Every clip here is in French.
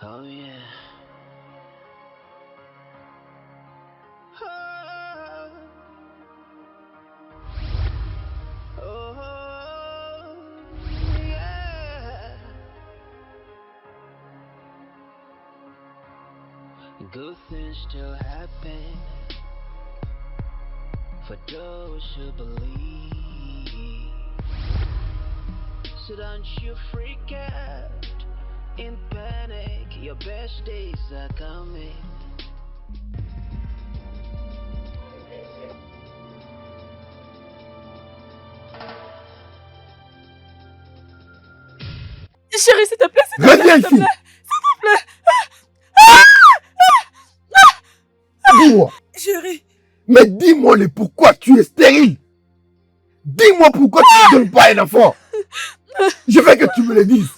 Oh yeah. Oh, yeah. Good things still happen for those who believe. So don't you freak out in panic. Your best days are coming. Chérie, s'il te plaît, s'il te plaît, Reviens s'il te ici. plaît, s'il te plaît. Dis-moi. Chérie, Mais dis-moi le pourquoi tu es stérile. Dis-moi pourquoi tu ne donnes pas un enfant. Je veux que tu me le dises.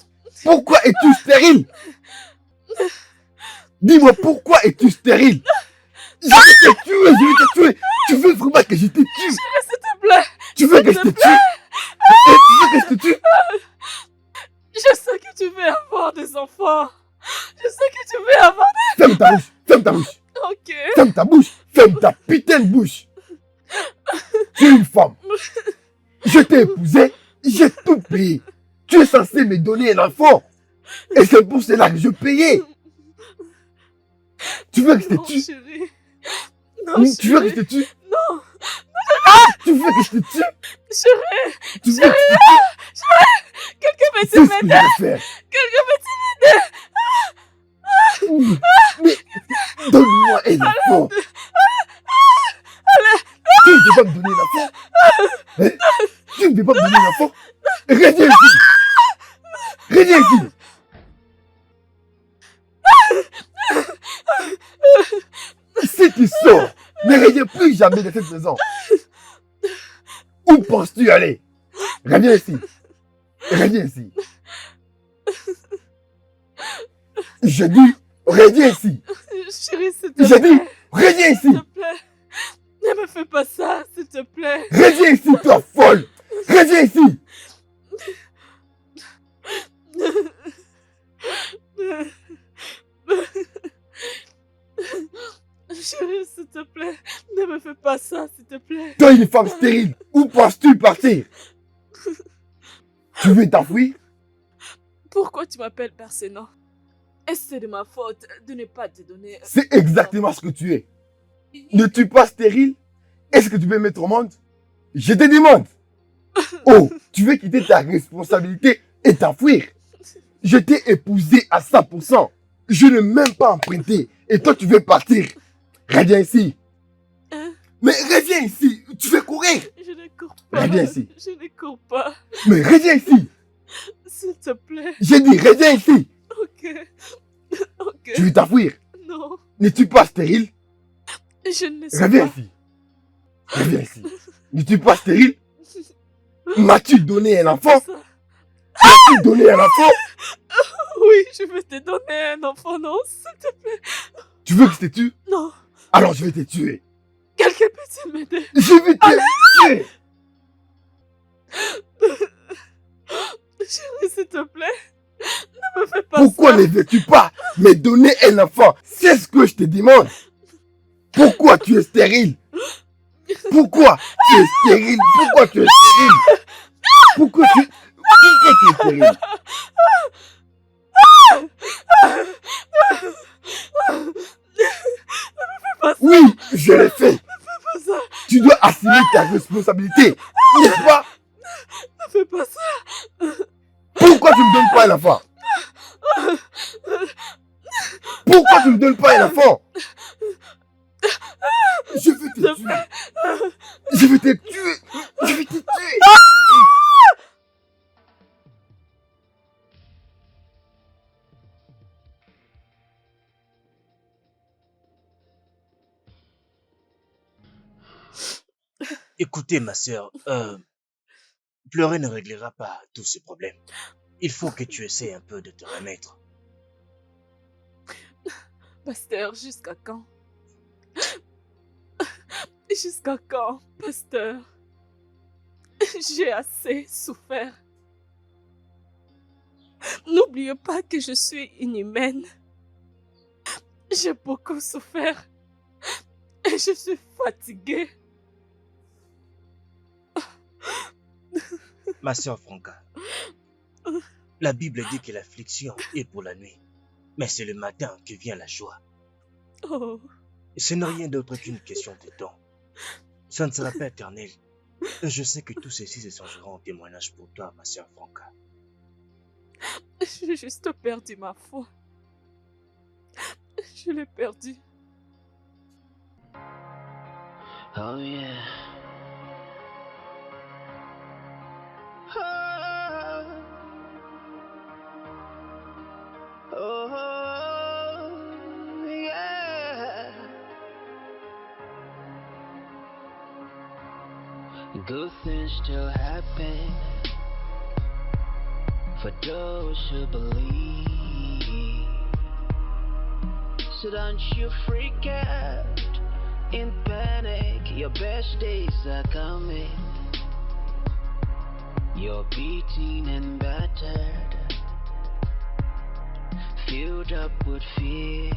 Pourquoi es-tu stérile? Dis-moi pourquoi es-tu stérile? Je vais te tuer, je vais te tuer. Tu veux vraiment que je te tue? chérie, s'il te plaît. Tu veux que je te tue? Et tu veux que je te tue? Je sais que tu veux avoir des enfants. Je sais que tu veux avoir des... Ferme ta bouche, ferme ta bouche. Ok. Ferme ta bouche, ferme ta putain de bouche. Tu es une femme. Je t'ai épousé, j'ai tout payé. Tu es censé me donner un enfant. Et c'est pour cela que je payais. Tu veux que je te Non, tue? chérie. Non, Tu veux que je chérie. te tue? Non, Tu veux que je te tue? chérie. Tu veux que je te tue? Quelqu'un C'est peut ce que je m'aider. vais faire. Quelqu'un peut m'aider. Mais donne-moi un enfant. Tu ne peux pas me donner un enfant? Hein? Tu ne peux pas me donner un enfant? Reviens ici. Reviens ici. Si tu sors, ne reviens plus jamais de cette maison. Où penses-tu aller? Reviens ici. Reviens ici. Je dis, reviens ici. Chérie, s'il te Je plaît. dis, reviens ici. S'il te plaît. Ne me fais pas ça, s'il te plaît. Reviens ici, toi folle. Reviens ici. Chérie, s'il te plaît, ne me fais pas ça, s'il te plaît. Toi, une femme stérile, où penses-tu partir? Tu veux t'enfuir? Pourquoi tu m'appelles Persénan? Est-ce que c'est de ma faute de ne pas te donner... C'est exactement ce que tu es. N'es-tu pas stérile? Est-ce que tu peux mettre au monde? Je te demande. Oh, tu veux quitter ta responsabilité et t'enfuir? Je t'ai épousé à 100%. Je n'ai même pas emprunté. Et toi, tu veux partir. Reviens ici. Hein? Mais reviens ici. Tu veux courir. Je ne cours pas. Reviens ici. Je ne cours pas. Mais reviens ici. S'il te plaît. J'ai dit, reviens ici. Ok. Ok. Tu veux t'enfuir. Non, N'es-tu pas stérile? je ne le sais Reviens pas. ici. Reviens ici. N'es-tu pas stérile? M'as-tu donné un enfant? Ça. M'as-tu donné un enfant? Oui, je vais te donner un enfant, non, s'il te plaît. Tu veux que je te tue? Non, Alors je vais te tuer. quelqu'un peut-il m'aider? Je vais te tuer. Chérie, s'il te plaît, ne me fais pas Pourquoi ça. ne veux-tu pas me donner un enfant? C'est ce que je te demande. Pourquoi tu es stérile? Pourquoi tu es stérile? Pourquoi tu es stérile? Pourquoi tu es stérile? Pas ça, Oui, je l'ai fait. pas ça, Tu dois assumer ta responsabilité. N'est-ce pas? ne fais pas ça. Pourquoi tu ne me donnes pas un enfant? Pourquoi tu ne me donnes pas un enfant? Je vais te tuer. Je vais te tuer. Je vais te tuer. Écoutez, ma sœur, pleurer ne réglera pas tous ces problèmes. Il faut que tu essaies un peu de te remettre. Pasteur, jusqu'à quand? Jusqu'à quand, pasteur? J'ai assez souffert. N'oubliez pas que je suis une humaine. J'ai beaucoup souffert. Et je suis fatiguée. Ma sœur Franca, la Bible dit que l'affliction est pour la nuit, mais c'est le matin que vient la joie. Oh, Ce n'est rien d'autre qu'une question de temps. Ça ne sera pas éternel. Et je sais que tout ceci se changera en témoignage pour toi, ma sœur Franca. j'ai juste perdu ma foi. Je l'ai perdue. Oh yeah. Oh, oh, yeah. Good things still happen for those who believe. So don't you freak out in panic. Your best days are coming. You're beaten and battered, filled up with fear.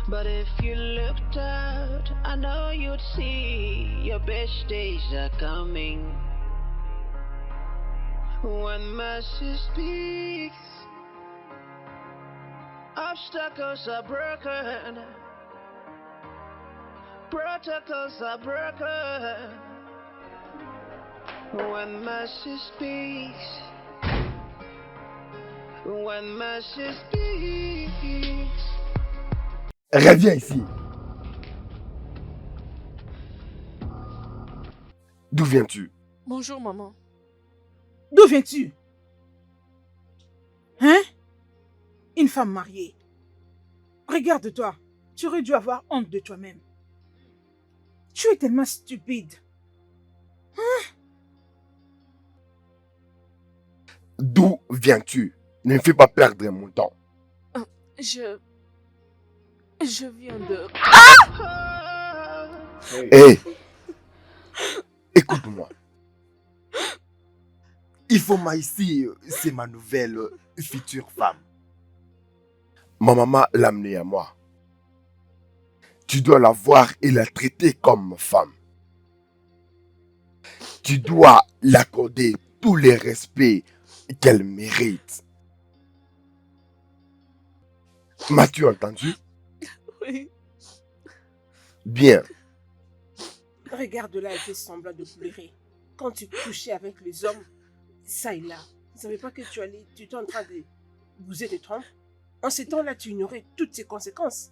But if you looked out, I know you'd see your best days are coming. When mercy speaks, obstacles are broken, protocols are broken. When mercy speaks, when mercy speaks. Reviens ici. D'où viens-tu? Bonjour, maman. D'où viens-tu? Hein? Une femme mariée. Regarde-toi. Tu aurais dû avoir honte de toi-même. Tu es tellement stupide. D'où viens-tu? Ne me fais pas perdre mon temps. Je viens de... Hé! Écoute-moi. Il faut ici, c'est ma nouvelle future femme. Ma maman l'a amenée à moi. Tu dois la voir et la traiter comme femme. Tu dois l'accorder tous les respects qu'elle mérite. M'as-tu entendu? Oui. » Bien. Regarde-la, elle fait semblant de pleurer. Quand tu couchais avec les hommes, ça et là, tu ne savais pas que tu étais en train de bouser tes trompes. En ces temps-là, tu ignorais toutes ces conséquences.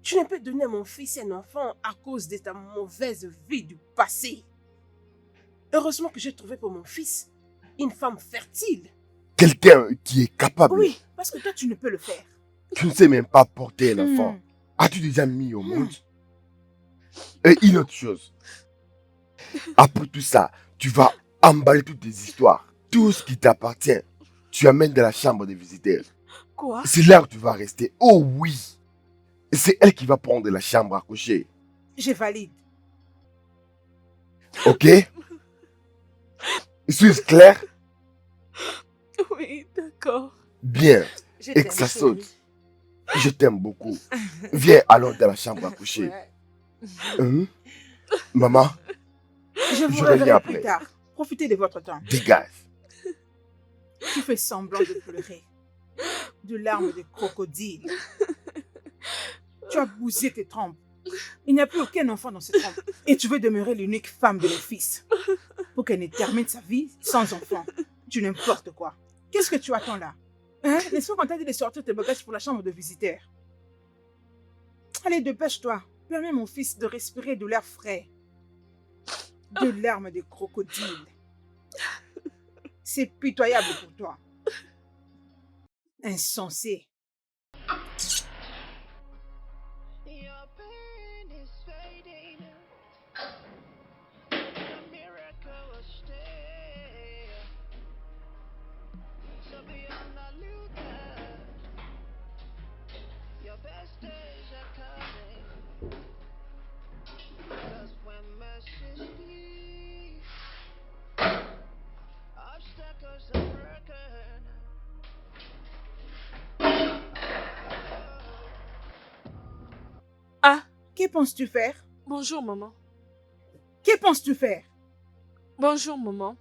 Tu n'as pas donné à mon fils un enfant à cause de ta mauvaise vie du passé. Heureusement que j'ai trouvé pour mon fils une femme fertile. Quelqu'un qui est capable. Oui, parce que toi, tu ne peux le faire. Tu ne sais même pas porter un enfant. As-tu déjà mis au monde? Et une autre chose. Après tout ça, tu vas emballer toutes tes histoires. Tout ce qui t'appartient, tu amènes dans la chambre des visiteurs. Quoi? C'est là où tu vas rester. Oh oui. C'est elle qui va prendre la chambre à coucher. Je valide. Ok? Suis-je clair? Oui, d'accord. Bien. Je Et t'aime, que ça chérie. saute. Je t'aime beaucoup. Viens alors dans la chambre à coucher. Ouais. Maman, Je vous Je reviens reverrai après. plus tard. Profitez de votre temps. dégage. Tu fais semblant de pleurer. De larmes de crocodile. Tu as bousillé tes trompes. Il n'y a plus aucun enfant dans ces trompes. Et tu veux demeurer l'unique femme de mon fils. Pour qu'elle ne termine sa vie sans enfant. Tu n'importe quoi. Qu'est-ce que tu attends là? Hein? N'est-ce pas qu'on t'a dit de sortir tes bagages pour la chambre de visiteurs? Allez, dépêche-toi. Permets à mon fils de respirer de l'air frais. De larmes de crocodile. C'est pitoyable pour toi. Insensé. Your pain is fading. The miracle will stay. So be on the lookout. Your best days are coming. 'Cause when mercy speaks, obstacles are broken. Que penses-tu faire? Bonjour, maman. Que penses-tu faire? Bonjour, maman.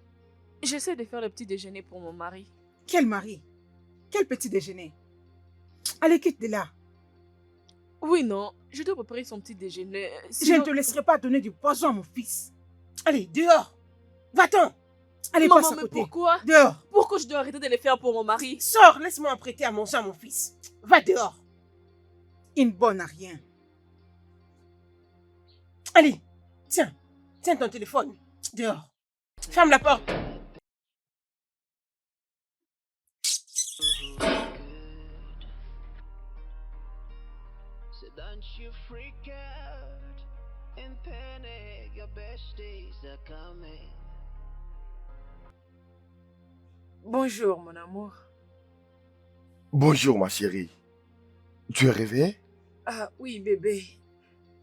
J'essaie de faire le petit déjeuner pour mon mari. Quel mari? Quel petit déjeuner? Allez, quitte de là. Oui, non, je dois préparer son petit déjeuner. Je Sinon... ne te laisserai pas donner du poison à mon fils. Allez, dehors. Va-t'en. Allez, Maman, passe à mais côté. pourquoi? Dehors. Pourquoi je dois arrêter de les faire pour mon mari? Sors, laisse-moi apprêter à manger à mon fils. Va dehors. Une bonne à rien. Allez, tiens ton téléphone. Dehors. Ferme la porte. So don't you freak out and panic. Your best days are coming. Bonjour, mon amour. Bonjour, ma chérie. Tu es réveillée? Ah oui, bébé.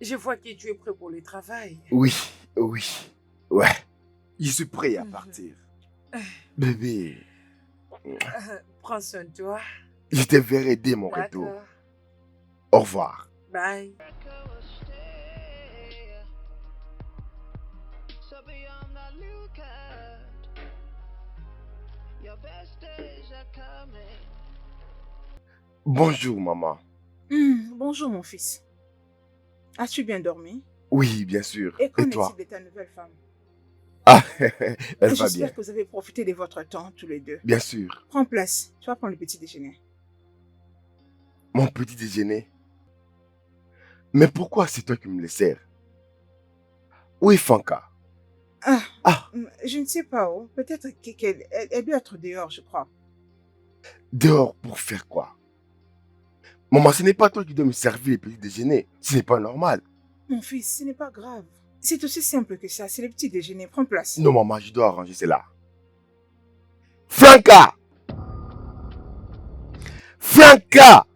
Je vois que tu es prêt pour le travail. Oui. Ouais. Je suis prêt à partir. Bébé, Prends soin de toi. je te verrai dès mon retour. D'accord. Au revoir. Bye. America will stay. So be on the lookout. Your best days are coming. Bonjour, maman. Bonjour, mon fils. As-tu bien dormi? Oui, bien sûr. Et qu'en Et toi? est-il de ta nouvelle femme? Ah, elle va bien. J'espère que vous avez profité de votre temps, tous les deux. Bien sûr. Prends place. Tu vas prendre le petit déjeuner. Mon petit déjeuner. Mais pourquoi c'est toi qui me le sers? Où est Fanka? Je ne sais pas où. Peut-être qu'elle elle doit être dehors, je crois. Dehors pour faire quoi? Maman, ce n'est pas toi qui dois me servir le petit déjeuner. Ce n'est pas normal. Mon fils, ce n'est pas grave. C'est aussi simple que ça. C'est le petit déjeuner. Prends place. Non, maman, je dois arranger cela. Franca! Franca!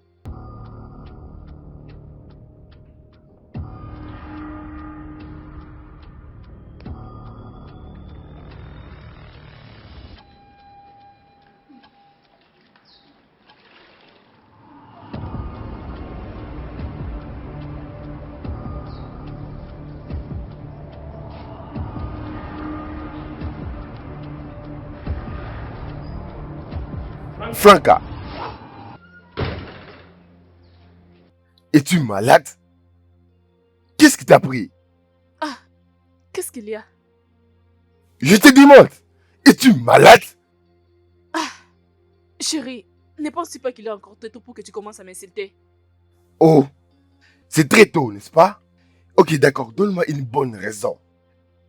Franca! Es-tu malade? Qu'est-ce qui t'a pris? Qu'est-ce qu'il y a? Je te demande, es-tu malade? Chérie, ne penses-tu pas qu'il est encore trop tôt pour que tu commences à m'insulter? Oh, c'est très tôt, n'est-ce pas? Ok, d'accord, donne-moi une bonne raison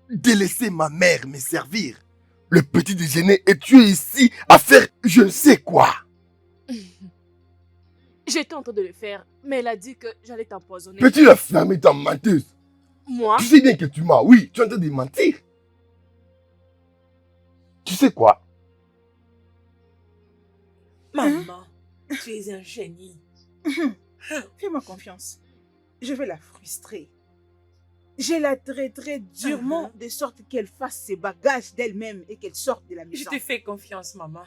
de laisser ma mère me servir le petit déjeuner et tu es ici à faire je ne sais quoi. J'étais en train de le faire, mais elle a dit que j'allais t'empoisonner. Peux-tu la fermer ta menteuse? Moi? Tu sais bien que tu m'as, oui, tu es en train de mentir. Tu sais quoi? Maman, tu es un génie. Fais-moi confiance. Je vais la frustrer. Je la traiterai durement de sorte qu'elle fasse ses bagages d'elle-même et qu'elle sorte de la Je maison. te fais confiance, maman.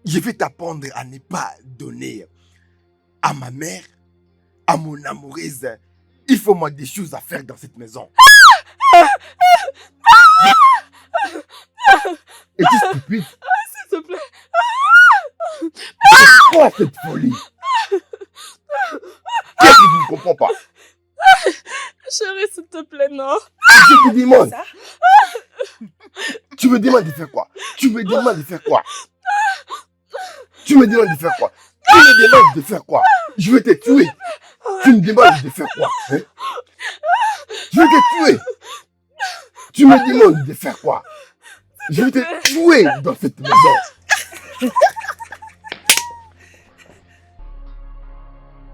Je vais t'apprendre à ne pas donner à ma mère, à mon amoureuse. Il faut moi des choses à faire dans cette maison. Es-tu stupide? S'il te plaît. C'est quoi cette folie? Qu'est-ce que tu ne comprends pas? Chérie, s'il te plaît, non. Je te demande. Ça? Tu me demandes de faire quoi? Tu me demandes de faire quoi? Tu me demandes de faire quoi? Tu me demandes de faire quoi? Je vais te tuer. Tu me demandes de faire quoi? Hein? Je vais te tuer. Tu me demandes de faire quoi? Je vais te tuer dans cette maison.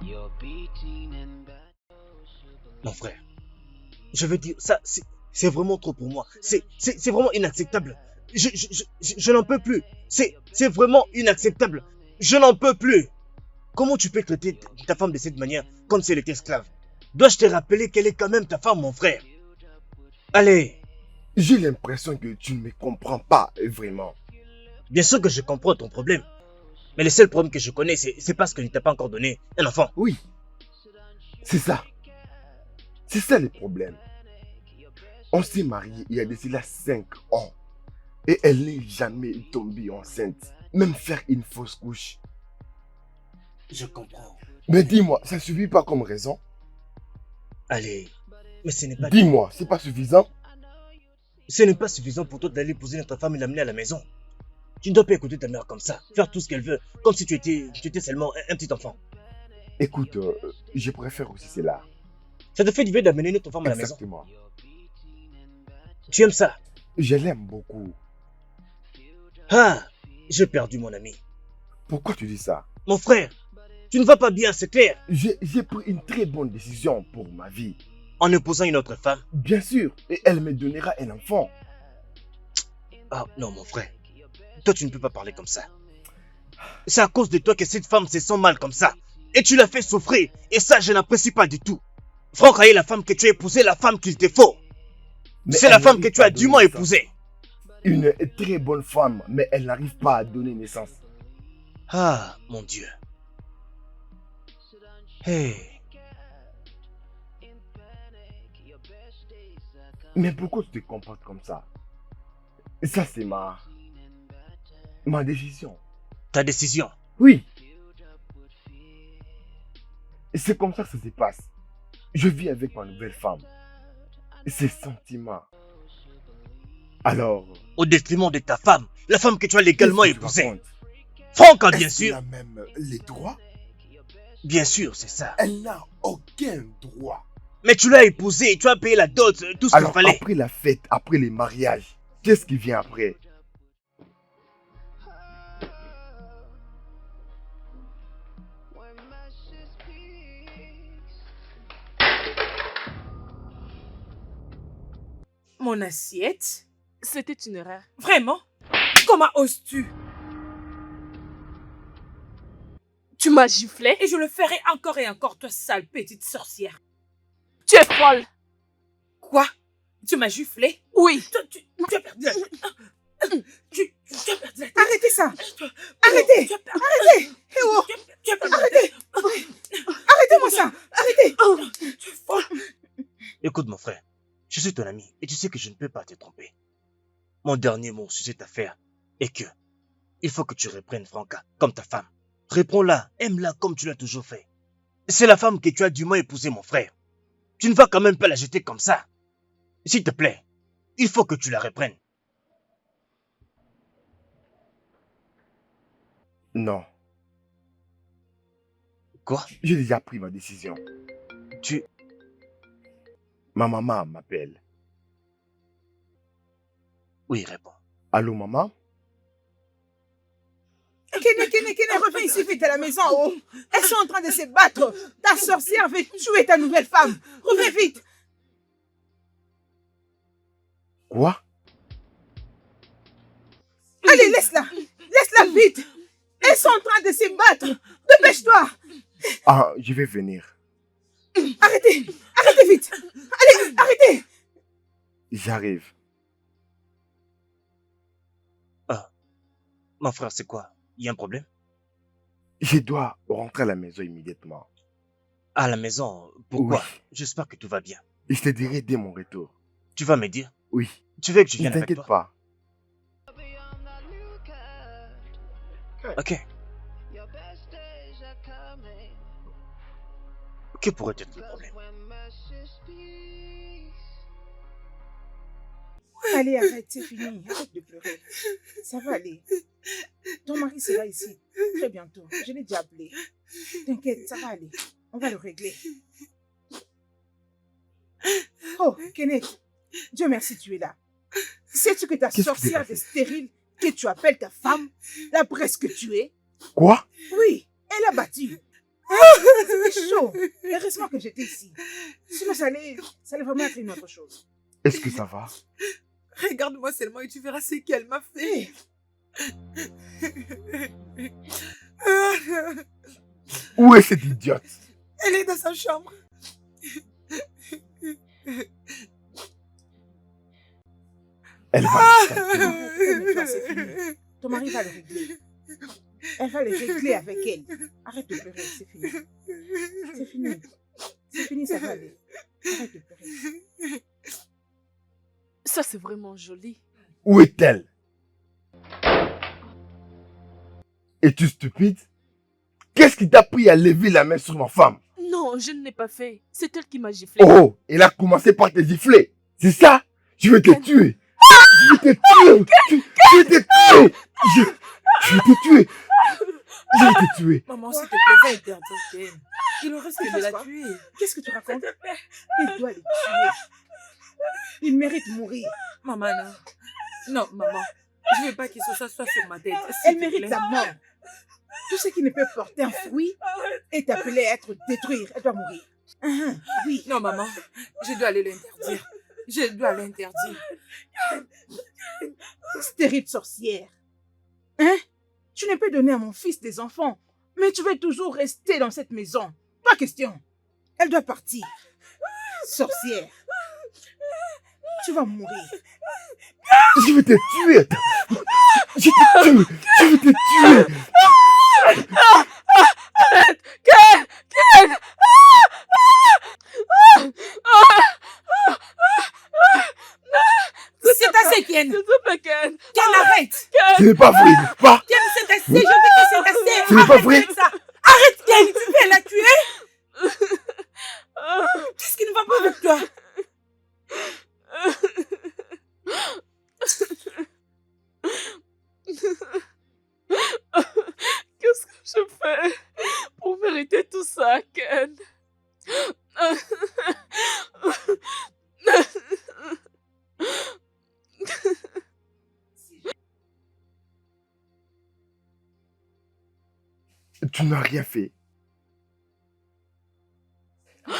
You're beating and battles. Mon frère, je veux dire, ça, c'est vraiment trop pour moi. C'est vraiment inacceptable. Je n'en peux plus. C'est vraiment inacceptable. Je n'en peux plus. Comment tu peux traiter ta femme de cette manière, comme si elle était esclave? Dois-je te rappeler qu'elle est quand même ta femme, mon frère? Allez, J'ai l'impression que tu ne me comprends pas vraiment. bien sûr que je comprends ton problème. Mais le seul problème que je connais, c'est parce que tu ne t'as pas encore donné un enfant. Oui. C'est ça. C'est ça le problème. On s'est mariés il y a de cela 5 ans. Et elle n'est jamais tombée enceinte. Même faire une fausse couche. Je comprends. Mais dis-moi, ça suffit pas comme raison? Allez, mais ce n'est pas... Dis-moi, c'est pas suffisant? Ce n'est pas suffisant pour toi d'aller épouser notre femme et l'amener à la maison. Tu ne dois pas écouter ta mère comme ça, faire tout ce qu'elle veut, comme si tu étais seulement un petit enfant. Écoute, je préfère aussi cela. Ça te fait du bien d'amener notre femme à la maison. Exactement. Tu aimes ça? Je l'aime beaucoup. Ah, j'ai perdu mon ami. Pourquoi tu dis ça? Mon frère, tu ne vas pas bien, c'est clair. J'ai pris une très bonne décision pour ma vie. En épousant une autre femme. Bien sûr, et elle me donnera un enfant. Ah non, mon frère. Toi, tu ne peux pas parler comme ça. C'est à cause de toi que cette femme se sent mal comme ça. Et tu l'as fait souffrir. Et ça, je n'apprécie pas du tout. Franck a eu la femme que tu as épousée, la femme qu'il te faut. Mais C'est la elle femme que n'arrive tu pas as à dûment donner naissance. épousée. Une très bonne femme, mais elle n'arrive pas à donner naissance. Ah, mon Dieu. Hey. Mais pourquoi tu te comportes comme ça? Ça, c'est ma décision. Ta décision. Oui. Et c'est comme ça que ça se passe. Je vis avec ma nouvelle femme. Ses sentiments. Alors... Au détriment de ta femme. La femme que tu as légalement qu'est-ce que tu épousée. racontes? Franck, bien Est-ce qu'elle sûr. a même les droits? Bien sûr, c'est ça. Elle n'a aucun droit. Mais tu l'as épousée, tu as payé la dot, tout ce qu'il Alors, fallait. après la fête, après les mariages, qu'est-ce qui vient après? Mon assiette? C'était une erreur. Vraiment? Comment oses-tu? Tu m'as giflé? Et je le ferai encore et encore, toi sale petite sorcière. Tu es folle. Quoi? Tu m'as giflé? Oui. Tu as perdu la tête. Tu as perdu la tête. Arrêtez ça. Arrêtez. Arrêtez. Eh oh. Tu as perdu la tête. Arrêtez-moi ça. Arrêtez. Tu es folle. Écoute, mon frère, je suis ton ami et tu sais que je ne peux pas te tromper. Mon dernier mot sur cette affaire est que il faut que tu reprennes Franca comme ta femme. Réponds-la, aime-la comme tu l'as toujours fait. C'est la femme que tu as dûment épousée, mon frère. Tu ne vas quand même pas la jeter comme ça. S'il te plaît, il faut que tu la reprennes. Non. Quoi? J'ai déjà pris ma décision. Ma maman m'appelle. Oui, réponds. Allô, maman? Kene, reviens ici vite à la maison. Oh. Elles sont en train de se battre. Ta sorcière veut tuer ta nouvelle femme. Reviens vite. Quoi? Allez, laisse-la. Laisse-la vite. Elles sont en train de se battre. Dépêche-toi. Ah, je vais venir. Arrêtez. Arrêtez vite. Allez, arrêtez. J'arrive. Ah, mon frère, c'est quoi? Il y a un problème? Je dois rentrer à la maison immédiatement. À la maison? Pourquoi? Oui. J'espère que tout va bien. Je te dirai dès mon retour. Tu vas me dire? Oui. Tu veux que je Ne vienne avec t'inquiète toi? pas. Ok. Que pourrait être le problème? Allez, arrête, c'est fini. Arrête de pleurer. Ça va aller. Ton mari sera ici très bientôt. Je l'ai déjà appelé. T'inquiète, ça va aller. On va le régler. Oh, Kenneth, Dieu merci, tu es là. Sais-tu que ta Qu'est-ce qui s'est sorcière passé? de stérile que tu appelles ta femme l'a presque tuée? Quoi? Oui, elle l'a battue. C'était chaud. Heureusement que j'étais ici. Sinon, ça allait vraiment être une autre chose. Est-ce que ça va? Regarde-moi seulement et tu verras ce qu'elle m'a fait. Où est cette idiote? Elle est dans sa chambre. Elle va Calme-toi, c'est fini. Ton mari va le régler. Elle va le régler avec elle. Arrête de pleurer, c'est fini. C'est fini. C'est fini, ça va aller. Arrête de pleurer. Ça, c'est vraiment joli. Où est-elle? Es-tu stupide? Qu'est-ce qui t'a pris à lever la main sur ma femme? Non, je ne l'ai pas fait. C'est elle qui m'a giflé. Oh, elle a commencé par te gifler. C'est ça? Je vais te tuer. Je vais te tuer. Je vais te tuer. Je vais te tuer. Je vais te tuer. Maman, s'il te plaît, va interdire Ken. Il reste que de la tuer. Qu'est-ce que tu racontes? Il doit les tuer. Il mérite de mourir. Maman, non. Non, maman. Je veux pas qu'il se s'assoie sur ma tête. Elle mérite sa mort. Tout ce qui ne peut porter un fruit est appelé à être détruit. Elle doit mourir. Oui. Non, maman. Je dois aller l'interdire. Je dois l'interdire. Stérile sorcière. Hein? Tu ne peux donner à mon fils des enfants, mais tu veux toujours rester dans cette maison. Pas question. Elle doit partir. Sorcière. Tu vas mourir. Je vais te tuer. Je te tue. Je vais te tuer. Arrête! Ken! Ken! C'est assez, Ken. S'il te plaît, Ken! Ken, arrête. Ce n'est pas vrai, n'est-ce pas? Ken, c'est assez. Je dis que c'est assez. Ce n'est pas vrai. Arrête avec ça. Arrête, Ken. Tu veux la tuer? Qu'est-ce qui ne va pas avec toi? Qu'est-ce que je fais pour mériter tout ça, Ken? Tu n'as rien fait.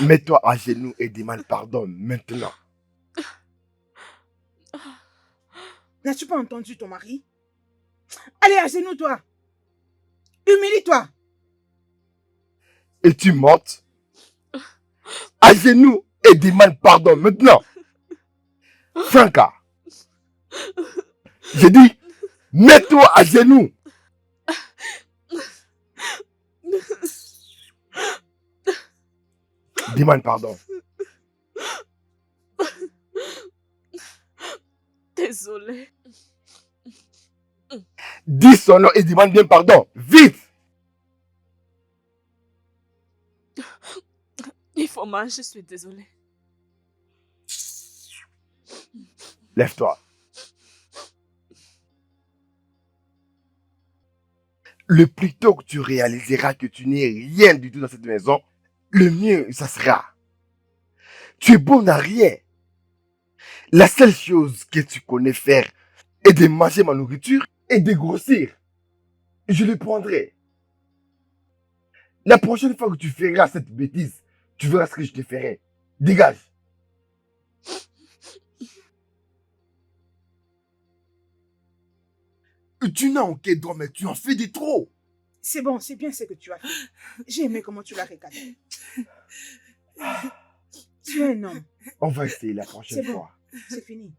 Mets-toi à genoux et demande pardon maintenant. N'as-tu pas entendu ton mari? Allez, à genoux, toi. Humilie-toi. Es-tu morte? À genoux et demande pardon maintenant. Franca. J'ai dit, mets-toi à genoux. Demande pardon. Désolée. Dis son nom et demande bien pardon. Vite! Ifoma, je suis désolée. Lève-toi. Le plus tôt que tu réaliseras que tu n'es rien du tout dans cette maison, le mieux ça sera. Tu es bon à rien. La seule chose que tu connais faire est de manger ma nourriture et de grossir. Je le prendrai. La prochaine fois que tu feras cette bêtise, tu verras ce que je te ferai. Dégage. Tu n'as aucun droit, mais tu en fais des trop. C'est bon, c'est bien ce que tu as fait. J'ai aimé comment tu l'as recadré. Tu es un homme. On va essayer la prochaine C'est bon. fois. C'est fini.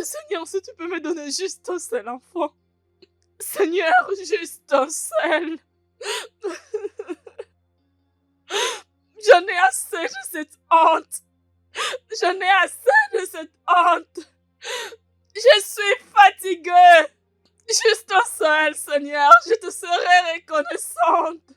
Seigneur, si tu peux me donner juste un seul enfant. Seigneur, juste un seul. J'en ai assez de cette honte. J'en ai assez de cette honte. Je suis fatiguée. Juste un seul, Seigneur. Je te serai reconnaissante.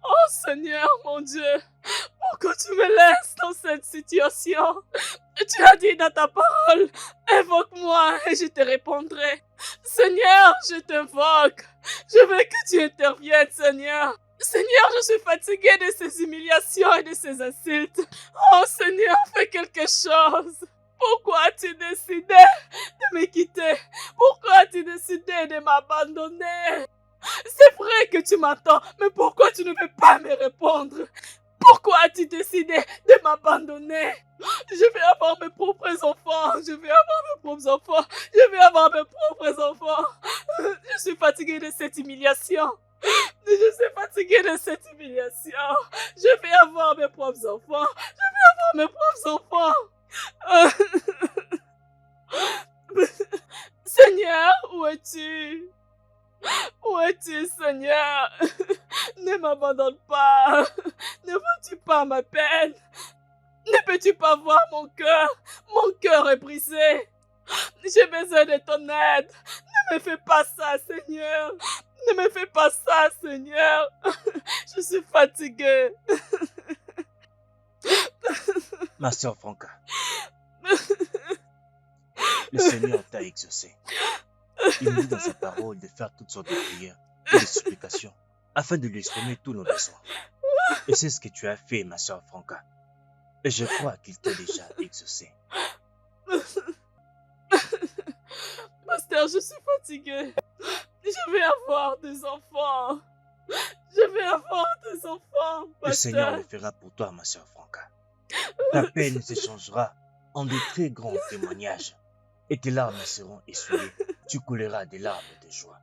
Oh Seigneur, mon Dieu, pourquoi tu me laisses dans cette situation? Tu as dit dans ta parole, invoque-moi et je te répondrai. Seigneur, je t'invoque. Je veux que tu interviennes, Seigneur. Seigneur, je suis fatiguée de ces humiliations et de ces insultes. Oh Seigneur, fais quelque chose. Pourquoi as-tu décidé de me quitter? Pourquoi as-tu décidé de m'abandonner? C'est vrai que tu m'attends, mais pourquoi tu ne veux pas me répondre? Pourquoi as-tu décidé de m'abandonner? Je vais avoir mes propres enfants. Je vais avoir mes propres enfants. Je vais avoir mes propres enfants. Je suis fatiguée de cette humiliation. Je suis fatiguée de cette humiliation. Je vais avoir mes propres enfants. Je vais avoir mes propres enfants. Seigneur, où es-tu? Où es-tu, Seigneur? Ne m'abandonne pas. Ne vois-tu pas ma peine? Ne peux-tu pas voir mon cœur? Mon cœur est brisé. J'ai besoin de ton aide. Ne me fais pas ça, Seigneur. Ne me fais pas ça, Seigneur. Je suis fatiguée. Ma sœur Franca, le Seigneur t'a exaucé. Il nous dit dans sa parole de faire toutes sortes de prières et de supplications afin de lui exprimer tous nos besoins. Et c'est ce que tu as fait, ma sœur Franca. Et je crois qu'il t'a déjà exaucé. Pasteur, je suis fatiguée. Je vais avoir des enfants. Je vais avoir des enfants, Pasteur. Le Seigneur le fera pour toi, ma sœur Franca. Ta peine s'échangera en de très grands témoignages. Et tes larmes seront essuyées. Tu couleras des larmes de joie.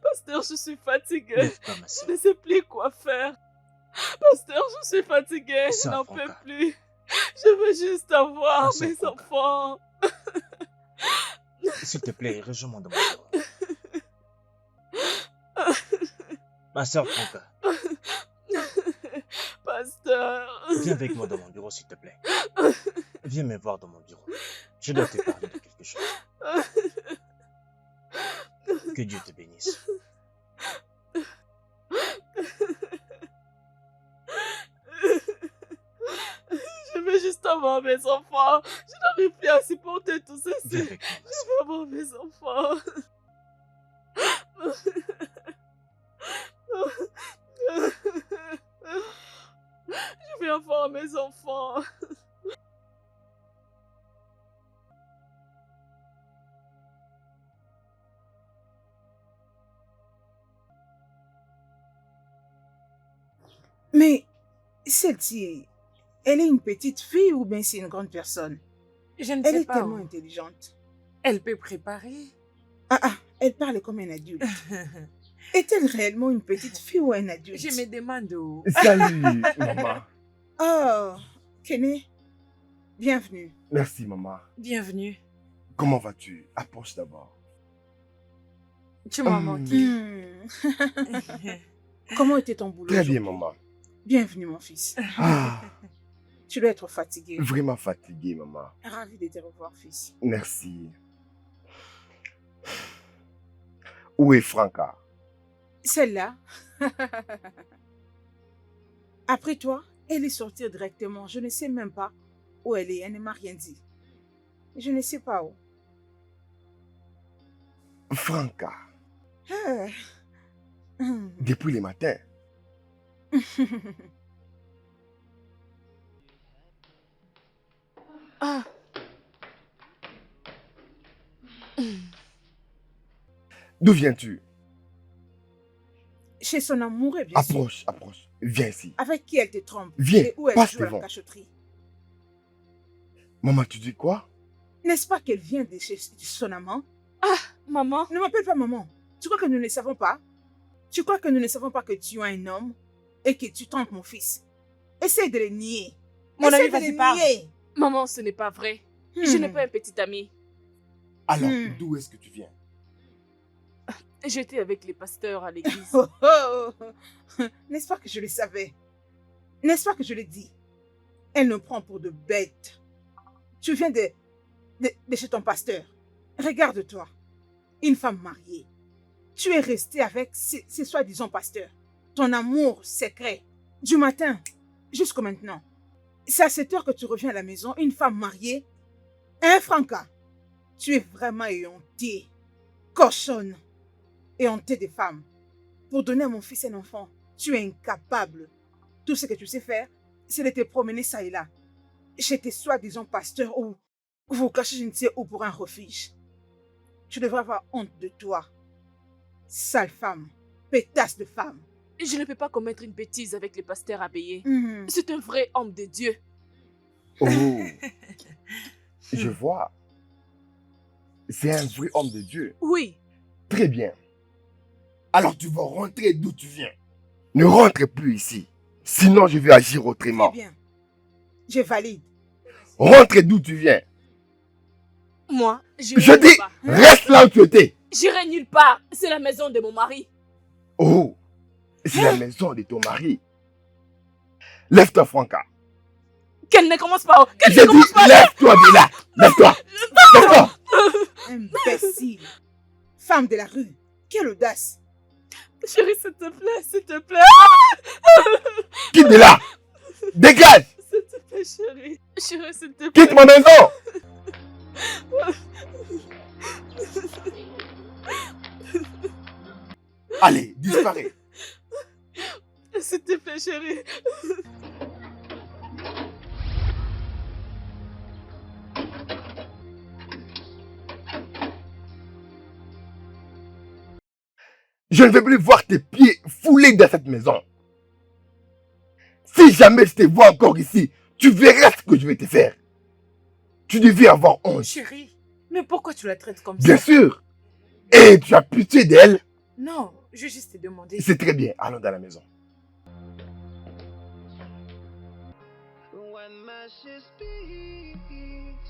Pasteur, je suis fatiguée. Lève-toi, ma sœur. Je ne sais plus quoi faire. Pasteur, je suis fatiguée. Je Sœur n'en Franca. peux plus. Je veux juste avoir Ma sœur mes Franca. enfants. S'il te plaît, rejoins-moi dans mon bureau. Ma sœur Franca, Pasteur. viens avec moi dans mon bureau, s'il te plaît. Viens me voir dans mon bureau. Je dois te parler de quelque chose. Que Dieu te bénisse. Je veux juste avoir mes enfants. Je n'arrive plus à supporter tout Viens ceci. avec moi, ma Je sœur. veux avoir mes enfants. Je veux avoir mes enfants. Mais celle-ci, elle est une petite fille ou bien c'est une grande personne? Je ne Elle sais est pas. tellement intelligente. Elle peut préparer. Ah, elle parle comme un adulte. Est-elle réellement une petite fille ou un adulte? Je me demande où. Salut, maman. Oh, Kené, bienvenue. Merci, maman. Bienvenue. Comment vas-tu? Approche d'abord. Tu m'as manqué. Comment était ton boulot Très bien, aujourd'hui? maman. Bienvenue, mon fils. Ah, Tu dois être fatigué. vraiment fatigué, maman. Ravi de te revoir, fils. Merci. Où est Franca? Celle-là, après toi, elle est sortie directement. Je ne sais même pas où elle est. Elle ne m'a rien dit. Je ne sais pas où. Franca, Ah. depuis le matin. Ah. D'où viens-tu? Chez son amoureux, bien sûr. Approche, approche. Viens ici. Avec qui elle te trompe? Viens, Et où elle passe joue à la devant. cachotterie? Maman, tu dis quoi? N'est-ce pas qu'elle vient de chez son amant? Maman, Ne m'appelle pas maman. Tu crois que nous ne savons pas? Tu crois que nous ne savons pas que tu es un homme et que tu trompes mon fils? Essaye de le nier. Mon Essaye ami, de vas-y, le parle. nier. maman, ce n'est pas vrai. Je n'ai Hmm. pas un petit ami. Alors, Hmm. d'où est-ce que tu viens? J'étais avec les pasteurs à l'église. Oh, oh, oh. N'est-ce pas que je le savais? N'est-ce pas que je l'ai dit? Elle nous prend pour de bêtes. Tu viens de chez ton pasteur. Regarde-toi. Une femme mariée. Tu es resté avec ces soi-disant pasteurs. Ton amour secret. Du matin jusqu'au maintenant. C'est à cette heure que tu reviens à la maison, une femme mariée. Hein, Franca? Tu es vraiment éhontée. Cochonne. Éhontée des femmes. Pour donner à mon fils un enfant, tu es incapable. Tout ce que tu sais faire, c'est de te promener ça et là. Chez tes soi-disant pasteurs ou vous cachez je ne sais où pour un refuge. Tu devrais avoir honte de toi. Sale femme. Pétasse de femme. Je ne peux pas commettre une bêtise avec les pasteurs abéyés. Mhm. C'est un vrai homme de Dieu. Oh, je vois. C'est un vrai homme de Dieu. Oui. Très bien. Alors tu vas rentrer d'où tu viens. Ne rentre plus ici. Sinon je vais agir Très autrement. bien. Je valide. Rentre d'où tu viens. Moi, Je j'irai dis, nulle part. reste là où tu étais. J'irai nulle part. C'est la maison de mon mari. Oh, c'est la maison de ton mari. Lève-toi, Franca. Qu'elle ne commence pas. Qu'elle J'ai ne dit, commence pas. lève-toi de là. Lève-toi. Lève-toi. Imbécile. Femme de la rue. Quelle audace. Chérie, s'il te plaît, s'il te plaît. Quitte de là. Dégage. S'il te plaît, chérie. Chérie, s'il te plaît. Quitte ma maison. Allez, disparais. S'il te plaît, chérie. Je ne veux plus voir tes pieds foulés dans cette maison. Si jamais je te vois encore ici, tu verras ce que je vais te faire. Tu devais avoir honte. Chérie, mais pourquoi tu la traites comme Bien ça? sûr. Et tu as pitié d'elle. Non, je vais juste te demander. C'est très bien. Allons dans la maison. When message speaks,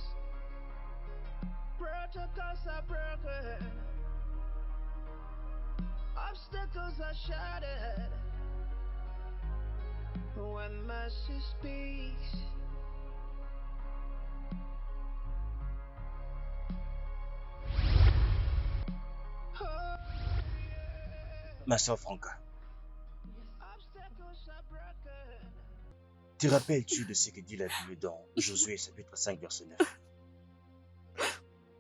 protocols are broken, obstacles are shattered. When message speaks, Ma soeur Franca, obstacles are broken. te rappelles-tu de ce que dit la Bible dans Josué chapitre 5 verset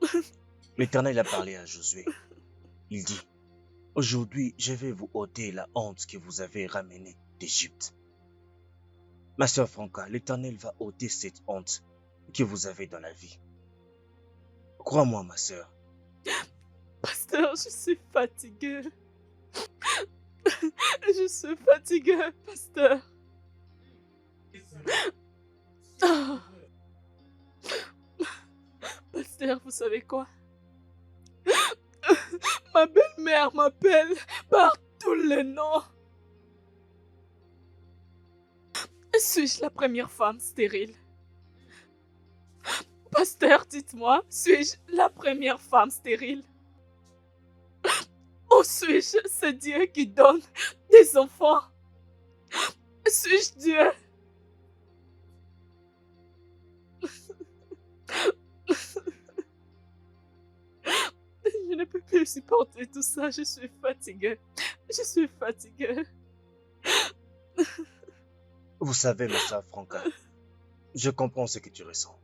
9? L'Éternel a parlé à Josué. Il dit, aujourd'hui je vais vous ôter la honte que vous avez ramenée d'Égypte. Ma soeur Franca, l'Éternel va ôter cette honte que vous avez dans la vie. Crois-moi ma soeur. Pasteur, je suis fatiguée. Je suis fatiguée, pasteur. Ah. Pasteur, vous savez quoi? Ma belle-mère m'appelle par tous les noms. Suis-je la première femme stérile? Pasteur, dites-moi, suis-je la première femme stérile? Ou suis-je ce Dieu qui donne des enfants? Suis-je Dieu? Je ne peux plus supporter tout ça, je suis fatiguée. Je suis fatiguée. Vous savez ma soeur Franca, je comprends ce que tu ressens.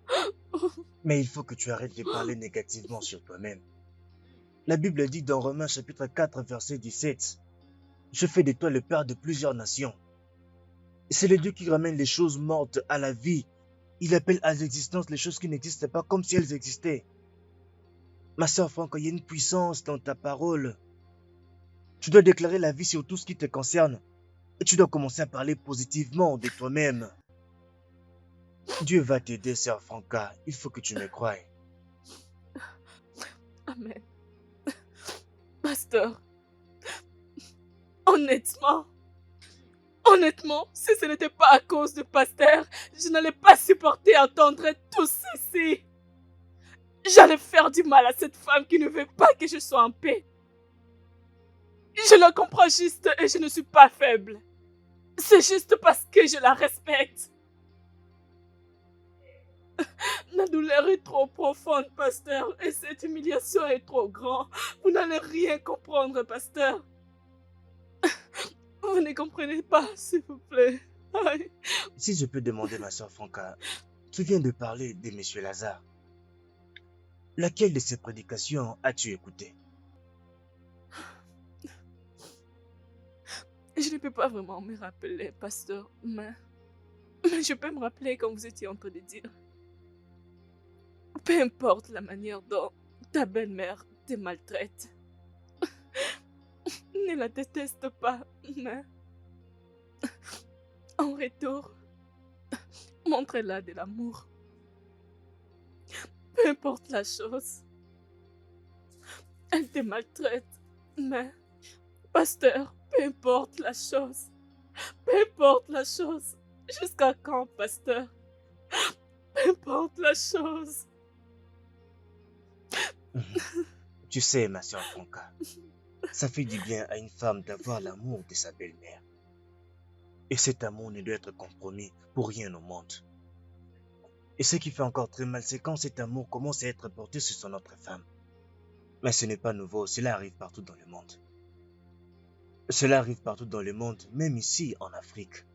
Mais il faut que tu arrêtes de parler négativement sur toi-même. La Bible dit dans Romains chapitre 4 verset 17, « Je fais de toi le père de plusieurs nations. » C'est le Dieu qui ramène les choses mortes à la vie. Il appelle à l'existence les choses qui n'existent pas comme si elles existaient. Ma soeur Franca, il y a une puissance dans ta parole. Tu dois déclarer la vie sur tout ce qui te concerne. Et tu dois commencer à parler positivement de toi-même. Dieu va t'aider, sœur Franca. Il faut que tu me croies. Amen. Pasteur, honnêtement, si ce n'était pas à cause de Pasteur, je n'allais pas supporter entendre tout ceci. J'allais faire du mal à cette femme qui ne veut pas que je sois en paix. Je la comprends juste et je ne suis pas faible. C'est juste parce que je la respecte. La douleur est trop profonde, pasteur, et cette humiliation est trop grande. Vous n'allez rien comprendre, pasteur. Vous ne comprenez pas, s'il vous plaît. Aïe. Si je peux demander, ma soeur Franca, tu viens de parler de Monsieur Lazare. Laquelle de ses prédications as-tu écouté? Je ne peux pas vraiment me rappeler, pasteur, mais je peux me rappeler quand vous étiez en train de dire. Peu importe la manière dont ta belle-mère te maltraite. Ne la déteste pas, mais en retour, montre-la de l'amour. Peu importe la chose. Elle te maltraite, mais pasteur, peu importe la chose. Peu importe la chose. Jusqu'à quand, pasteur? Peu importe la chose. Tu sais, ma soeur Franca, ça fait du bien à une femme d'avoir l'amour de sa belle-mère. Et cet amour ne doit être compromis pour rien au monde. Et ce qui fait encore très mal, c'est quand cet amour commence à être porté sur son autre femme. Mais ce n'est pas nouveau, cela arrive partout dans le monde. Cela arrive partout dans le monde, même ici en Afrique.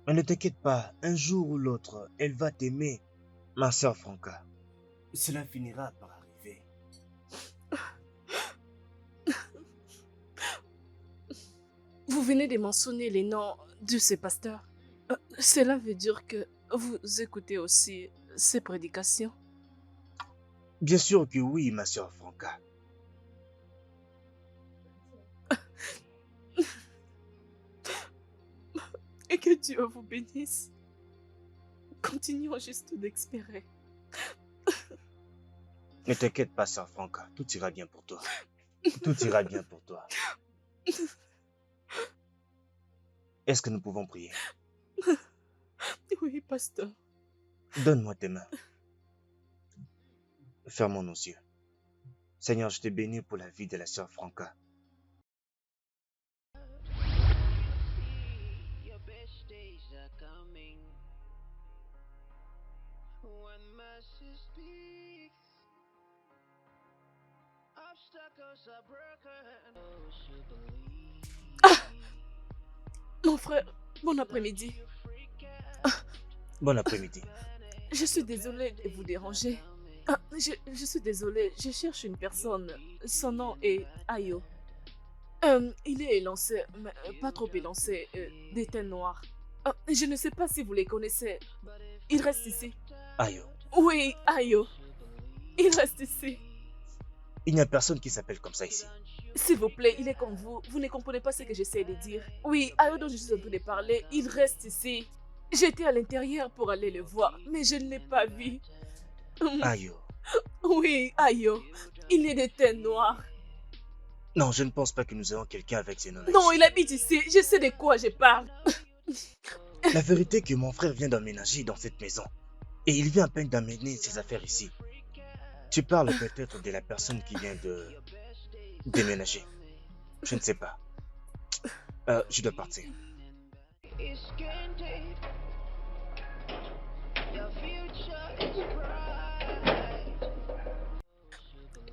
Mais ne t'inquiète pas, un jour ou l'autre, elle va t'aimer, ma soeur Franca. Cela finira par arriver. Vous venez de mentionner les noms de ces pasteurs. Cela veut dire que vous écoutez aussi ces prédications? Bien sûr que oui, ma soeur Franca. Et que Dieu vous bénisse. Continuons juste d'espérer. Ne t'inquiète pas, soeur Franca, tout ira bien pour toi. Tout ira bien pour toi. Est-ce que nous pouvons prier? Oui, pasteur. Donne-moi tes mains. Fermons nos yeux. Seigneur, je te bénis pour la vie de la sœur Franca. Your best days are coming. When mercy speaks, obstacles are broken. Those who believe. Mon frère, bon après-midi. Bon après-midi. Je suis désolée de vous déranger. Je suis désolée, je cherche une personne. Son nom est Ayo. Il est élancé, mais pas trop élancé, des teintes noires. Je ne sais pas si vous les connaissez. Il reste ici. Ayo. Oui, Ayo. Il reste ici. Il n'y a personne qui s'appelle comme ça ici. S'il vous plaît, il est comme vous. Vous ne comprenez pas ce que j'essaie de dire. Oui, Ayo dont je suis en train de parler, il reste ici. J'étais à l'intérieur pour aller le voir, mais je ne l'ai pas vu. Ayo. Oui, Ayo. Il est des teintes noires. Non, je ne pense pas que nous ayons quelqu'un avec ces noms. Non, il habite ici. Je sais de quoi je parle. La vérité est que mon frère vient d'emménager dans cette maison. Et il vient à peine d'amener ses affaires ici. Tu parles peut-être de la personne qui vient de déménager. Je ne sais pas. Je dois partir. It's scanted. Your future is bright.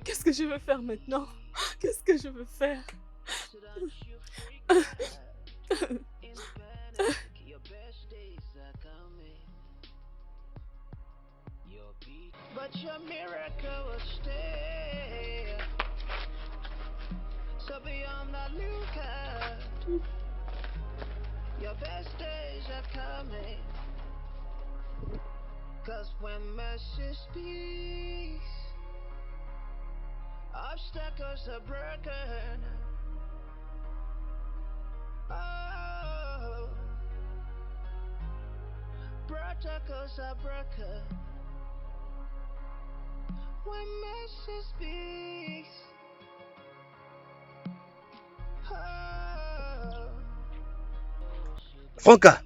Qu'est-ce que je veux faire maintenant? Qu'est-ce que je veux faire? So don't you freak out. In panic, your best days are coming. Your peak, but your miracle will stay. So be on the lookout. Your best days are coming. 'Cause when mercy speaks, obstacles are broken. Oh, protocols are broken. When mercy speaks, oh, Franca!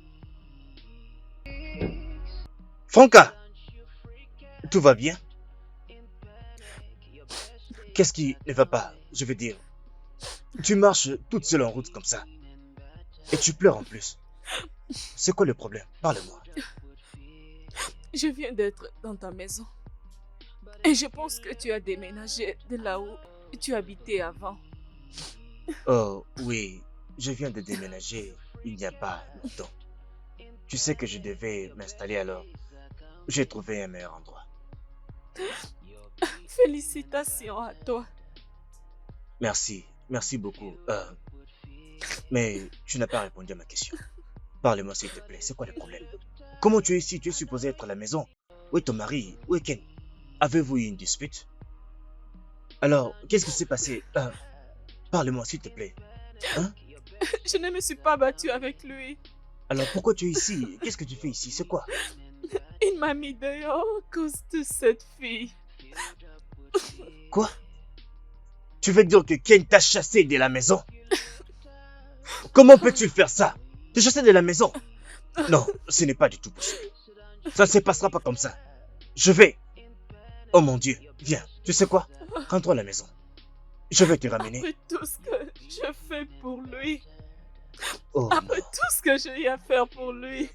Franca! Tout va bien? Qu'est-ce qui ne va pas? Je veux dire, Tu marches toute seule en route comme ça. Et tu pleures en plus. C'est quoi le problème? Parle-moi. Je viens d'être dans ta maison. Et je pense que tu as déménagé de là où tu habitais avant. Oh oui, je viens de déménager il n'y a pas longtemps. Tu sais que je devais m'installer alors. J'ai trouvé un meilleur endroit. Félicitations à toi. Merci, merci beaucoup. Mais tu n'as pas répondu à ma question. Parle-moi s'il te plaît, c'est quoi le problème? Comment tu es ici? Tu es supposé être à la maison. Où est ton mari? Où est Ken? Avez-vous eu une dispute? Alors, qu'est-ce qui s'est passé? Parle-moi s'il te plaît. Hein? Je ne me suis pas battue avec lui. Alors pourquoi tu es ici? Qu'est-ce que tu fais ici? C'est quoi? Il m'a mis dehors à cause de cette fille. Quoi? Tu veux dire que Ken t'a chassé de la maison? Comment peux-tu faire ça? Te chasser de la maison? Non, ce n'est pas du tout possible. Ça ne se passera pas comme ça. Je vais... Oh mon Dieu, viens, tu sais quoi? Rentre à la maison. Je vais te ramener. Après tout ce que je fais pour lui. Oh Après non, tout ce que j'ai eu à faire pour lui.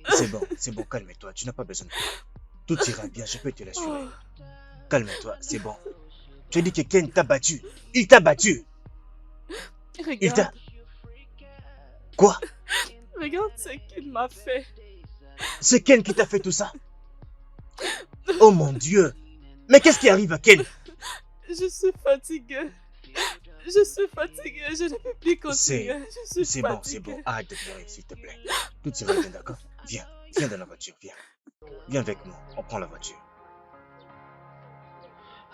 c'est bon, calme-toi, tu n'as pas besoin de peur. Tout ira bien, je peux te l'assurer. Oh, Calme-toi, c'est bon. Tu as dit que Ken t'a battu. Il t'a battu. Il t'a... regarde, Quoi? regarde ce qu'il m'a fait. C'est Ken qui t'a fait tout ça? Oh mon Dieu. Mais qu'est-ce qui arrive à Ken? Je suis fatiguée. Je suis fatiguée, je ne peux plus continuer. Je suis C'est fatiguée. bon. Arrête de pleurer, s'il te plaît. Tout ira bien, d'accord? Viens dans la voiture, viens. Viens avec nous, on prend la voiture.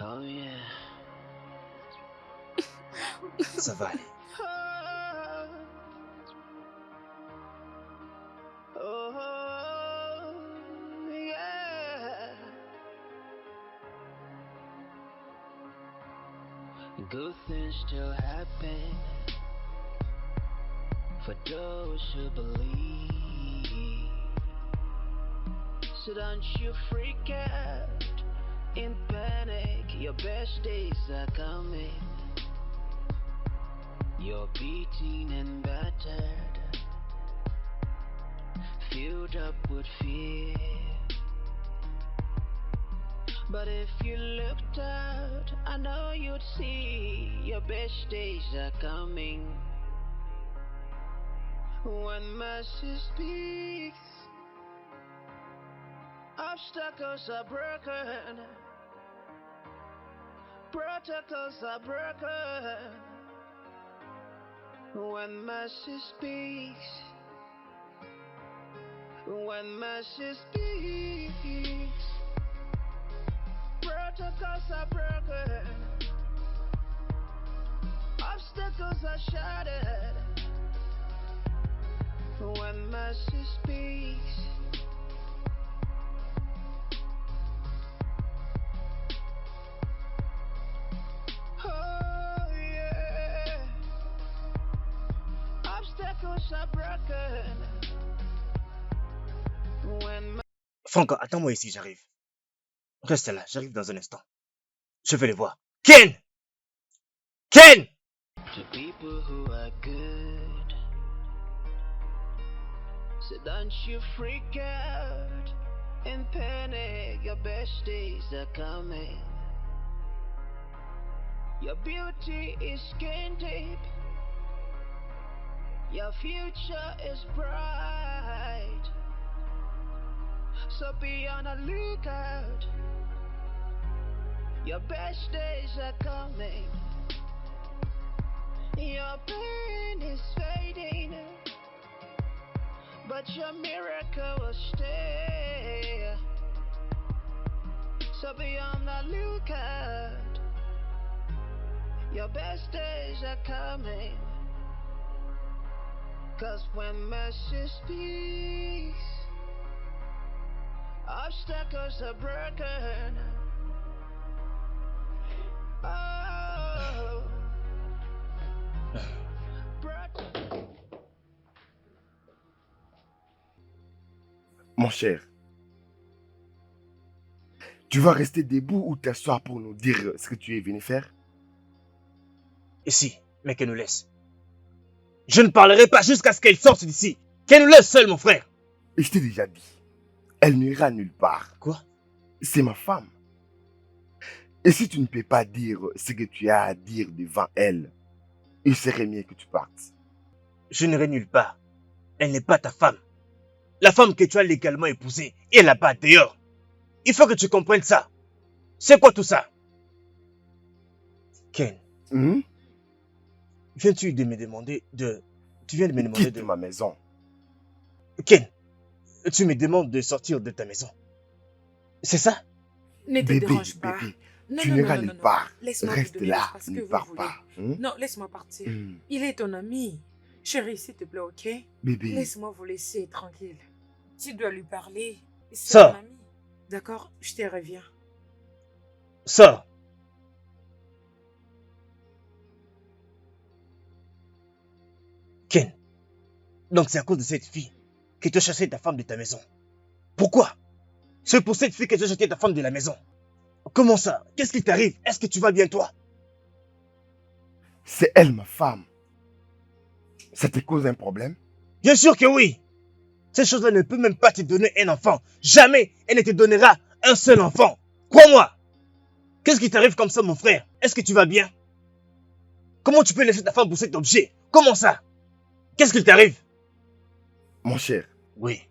Oh yeah. Ça va aller. Oh, yeah. Good things still happen for those who believe. So don't you freak out in panic. Your best days are coming. You're beaten and battered, filled up with fear. But if you looked out, I know you'd see your best days are coming. When mercy speaks, obstacles are broken, protocols are broken. When mercy speaks, when mercy speaks, protocols are broken, obstacles are shattered. When mercy speaks, oh yeah, obstacles are broken. When Franck, attends-moi ici, j'arrive. Reste là, j'arrive dans un instant. Je vais les voir. Ken! Ken! to people who are good, so don't you freak out and panic. Your best days are coming. Your beauty is skin deep. Your future is bright. So be on the lookout. Your best days are coming. Your pain is fading, but your miracle will stay. So be on the lookout. Your best days are coming. 'Cause when mercy speaks, obstacles are broken. Oh, Mon cher, tu vas rester debout ou t'asseoir pour nous dire ce que tu es venu faire? Ici, mais qu'elle nous laisse. Je ne parlerai pas jusqu'à ce qu'elle sorte d'ici. Qu'elle nous laisse seule, mon frère. Et je t'ai déjà dit, elle n'ira nulle part. Quoi? C'est ma femme. Et si tu ne peux pas dire ce que tu as à dire devant elle, il serait mieux que tu partes. Je n'irai nulle part. Elle n'est pas ta femme. La femme que tu as légalement épousée est là-bas dehors. Il faut que tu comprennes ça. C'est quoi tout ça? Ken, viens-tu de me demander de... Tu viens de me demander Quitte de... ma maison. Ken, tu me demandes de sortir de ta maison. C'est ça? Ne te Bébé, dérange pas. bébé, Non, tu non, n'iras non, non, nulle non. part. Laisse-moi te Reste donner là, l'espace que ne vous pars voulez. pas. Non, laisse-moi partir. Il est ton ami. Chérie, s'il te plaît, ok? Bébé, Laisse-moi vous laisser tranquille. Tu dois lui parler. C'est Ça. ton ami. D'accord? Je te reviens. Sors. Ken, donc c'est à cause de cette fille que tu as chassé ta femme de ta maison. Pourquoi? C'est pour cette fille que tu as chassé ta femme de la maison. Comment ça? Qu'est-ce qui t'arrive? Est-ce que tu vas bien toi? c'est elle ma femme. Ça te cause un problème? Bien sûr que oui. Cette chose-là ne peut même pas te donner un enfant. Jamais elle ne te donnera un seul enfant. Crois-moi. Qu'est-ce qui t'arrive comme ça, mon frère? Est-ce que tu vas bien? Comment tu peux laisser ta femme pour cet objet? Comment ça? Qu'est-ce qui t'arrive? Mon cher, Oui.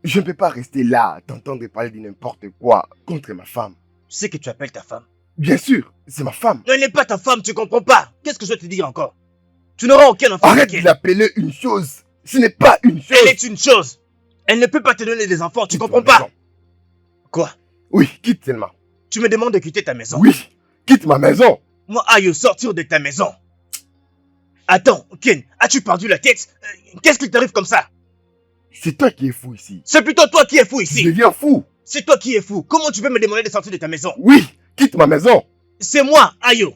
je ne peux pas rester là à t'entendre parler de n'importe quoi contre ma femme. Tu sais que tu appelles ta femme. Bien sûr, c'est ma femme. Non, elle n'est pas ta femme, tu comprends pas. Qu'est-ce que je dois te dire encore? Tu n'auras aucun enfant Arrête avec de elle. l'appeler une chose. Ce n'est pas une chose. Elle est une chose. Elle ne peut pas te donner des enfants, tu Quitte comprends ma pas? maison. Quoi? Oui, quitte Selma. Tu me demandes de quitter ta maison? Oui, quitte ma maison. Moi, aïe, sortir de ta maison. Attends, Ken, as-tu perdu la tête? Qu'est-ce qui t'arrive comme ça? C'est toi qui es fou ici. C'est plutôt toi qui es fou Tu ici. deviens fou. C'est toi qui es fou. Comment tu peux me demander de sortir de ta maison? Oui, quitte ma maison. C'est moi, Ayo.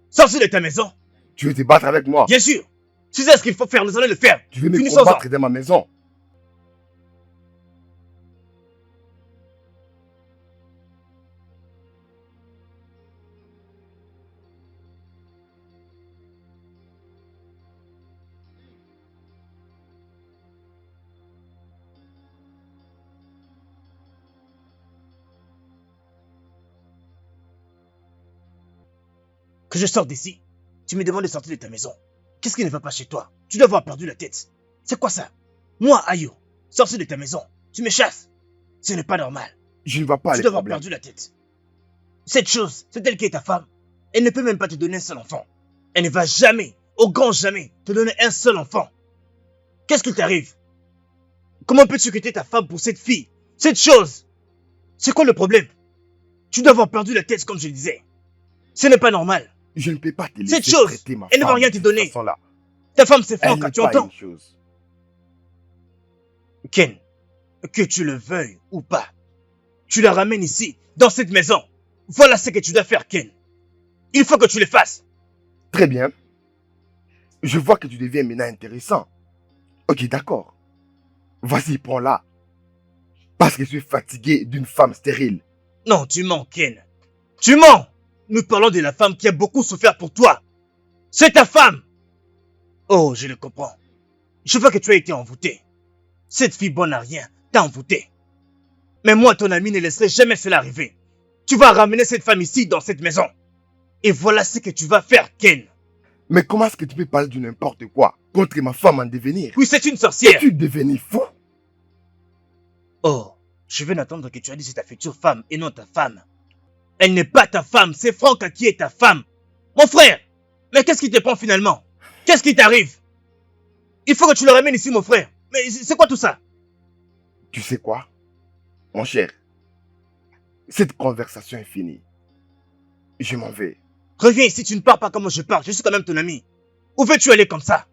Sortir de ta maison. Tu veux te battre avec moi. Bien sûr. Si c'est ce qu'il faut faire, nous allons le faire. Tu veux me Finissons-en. combattre dans ma maison. Que je sorte d'ici. Tu me demandes de sortir de ta maison. Qu'est-ce qui ne va pas chez toi? Tu dois avoir perdu la tête. C'est quoi ça? Moi, Ayo, sortir de ta maison. Tu me chasses. Ce n'est pas normal. Je ne vois pas Tu les dois avoir problèmes. perdu la tête. Cette chose, c'est elle qui est ta femme. Elle ne peut même pas te donner un seul enfant. Elle ne va jamais, au grand jamais, te donner un seul enfant. Qu'est-ce qui t'arrive? Comment peux-tu quitter ta femme pour cette fille? Cette chose? C'est quoi le problème? Tu dois avoir perdu la tête comme je le disais. Ce n'est pas normal. Je ne peux pas te laisser Cette chose, traiter ma elle ne va femme rien de te cette donner. façon-là. Ta femme c'est Elle Franck, n'est tu pas entends? une chose. Ken, que tu le veuilles ou pas, tu la ramènes ici, dans cette maison. Voilà ce que tu dois faire, Ken. Il faut que tu le fasses. Très bien. Je vois que tu deviens maintenant intéressant. Ok, d'accord. Vas-y, prends-la. Parce que je suis fatigué d'une femme stérile. Non, tu mens, Ken. Tu mens. Nous parlons de la femme qui a beaucoup souffert pour toi. C'est ta femme. Oh, je le comprends. Je vois que tu as été envoûté. Cette fille bonne à rien t'a envoûté. Mais moi, ton ami, ne laisserai jamais cela arriver. Tu vas ramener cette femme ici, dans cette maison. Et voilà ce que tu vas faire, Ken. Mais comment est-ce que tu peux parler de n'importe quoi contre ma femme en devenir? Oui, c'est une sorcière. Es-tu devenu fou? Oh, je viens d'entendre que tu as dit c'est ta future femme et non ta femme. Elle n'est pas ta femme, c'est Franck qui est ta femme. Mon frère, mais qu'est-ce qui te prend finalement? Qu'est-ce qui t'arrive? Il faut que tu le ramènes ici, mon frère. Mais c'est quoi tout ça? Tu sais quoi, mon cher? Cette conversation est finie. Je m'en vais. Reviens ici, tu ne pars pas comme je pars, je suis quand même ton ami. Où veux-tu aller comme ça?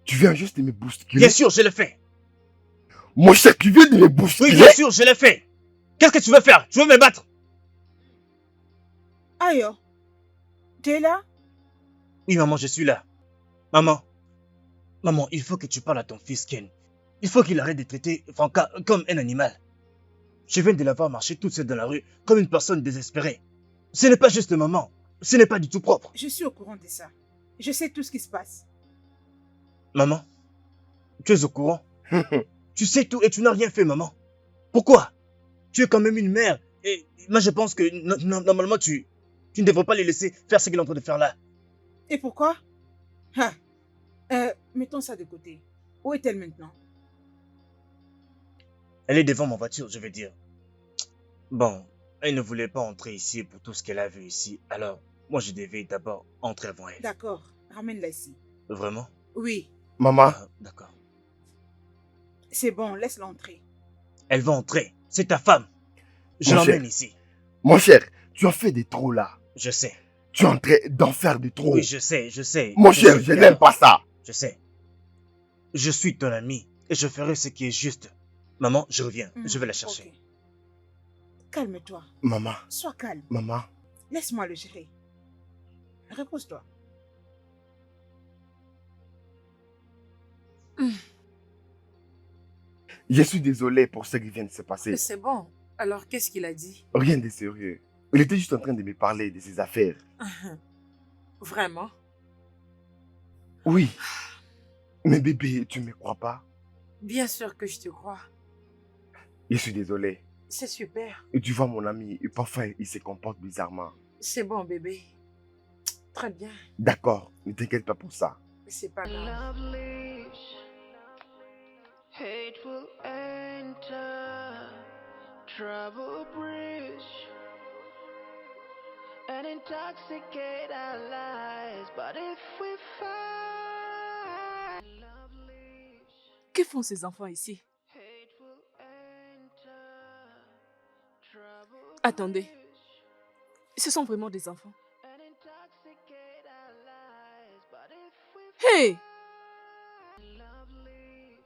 Tu viens juste de me bousculer. Bien sûr, je le fais. Mon cher, tu viens de me bousculer. Oui, bien sûr, je le fais. Qu'est-ce que tu veux faire? Tu veux me battre? Ayo, tu es là? Oui, maman, je suis là. Maman, il faut que tu parles à ton fils Ken. Il faut qu'il arrête de traiter Franca comme un animal. Je viens de la voir marcher toute seule dans la rue comme une personne désespérée. Ce n'est pas juste maman. Ce n'est pas du tout propre. Je suis au courant de ça. Je sais tout ce qui se passe. Maman, tu es au courant? Tu sais tout et tu n'as rien fait, maman. Pourquoi? Tu es quand même une mère. Et moi, je pense que normalement, tu ne devrais pas les laisser faire ce qu'il est en train de faire là. Et pourquoi? Ah, mettons ça de côté. Où est-elle maintenant? Elle est devant ma voiture, je veux dire. Bon, elle ne voulait pas entrer ici pour tout ce qu'elle a vu ici. Alors, moi, je devais d'abord entrer avant elle. D'accord, ramène-la ici. Vraiment? Oui, Maman, Ah, d'accord. c'est bon, laisse-la entrer. Elle va entrer. C'est ta femme. Je Mon l'emmène cher. ici. mon cher, tu as fait des trop là. Je sais. Tu es en train d'en faire des trop. Oui, je sais, je sais. Mon Je cher, sais je bien. n'aime pas ça. Je sais. Je suis ton ami et je ferai ce qui est juste. Maman, je reviens. Je vais la chercher. Ok. Calme-toi, Maman, sois calme. maman, Laisse-moi le gérer. Repose-toi. je suis désolé pour ce qui vient de se passer. C'est bon. Alors, qu'est-ce qu'il a dit? Rien de sérieux. Il était juste en train de me parler de ses affaires. Vraiment? Oui. Mais bébé, tu ne me crois pas? Bien sûr que je te crois. Je suis désolé. C'est super. Et tu vois mon ami, et parfois il se comporte bizarrement. C'est bon, bébé. Très bien. D'accord, ne t'inquiète pas pour ça. C'est pas grave. Lovely, hateful enter, trouble bridge, and intoxicate our lives. But if we find lovely, Que font ces enfants ici? hateful enter, trouble Attendez. bridge, Ce sont vraiment des enfants. and intoxicate our lives. But if we Hey! find lovely,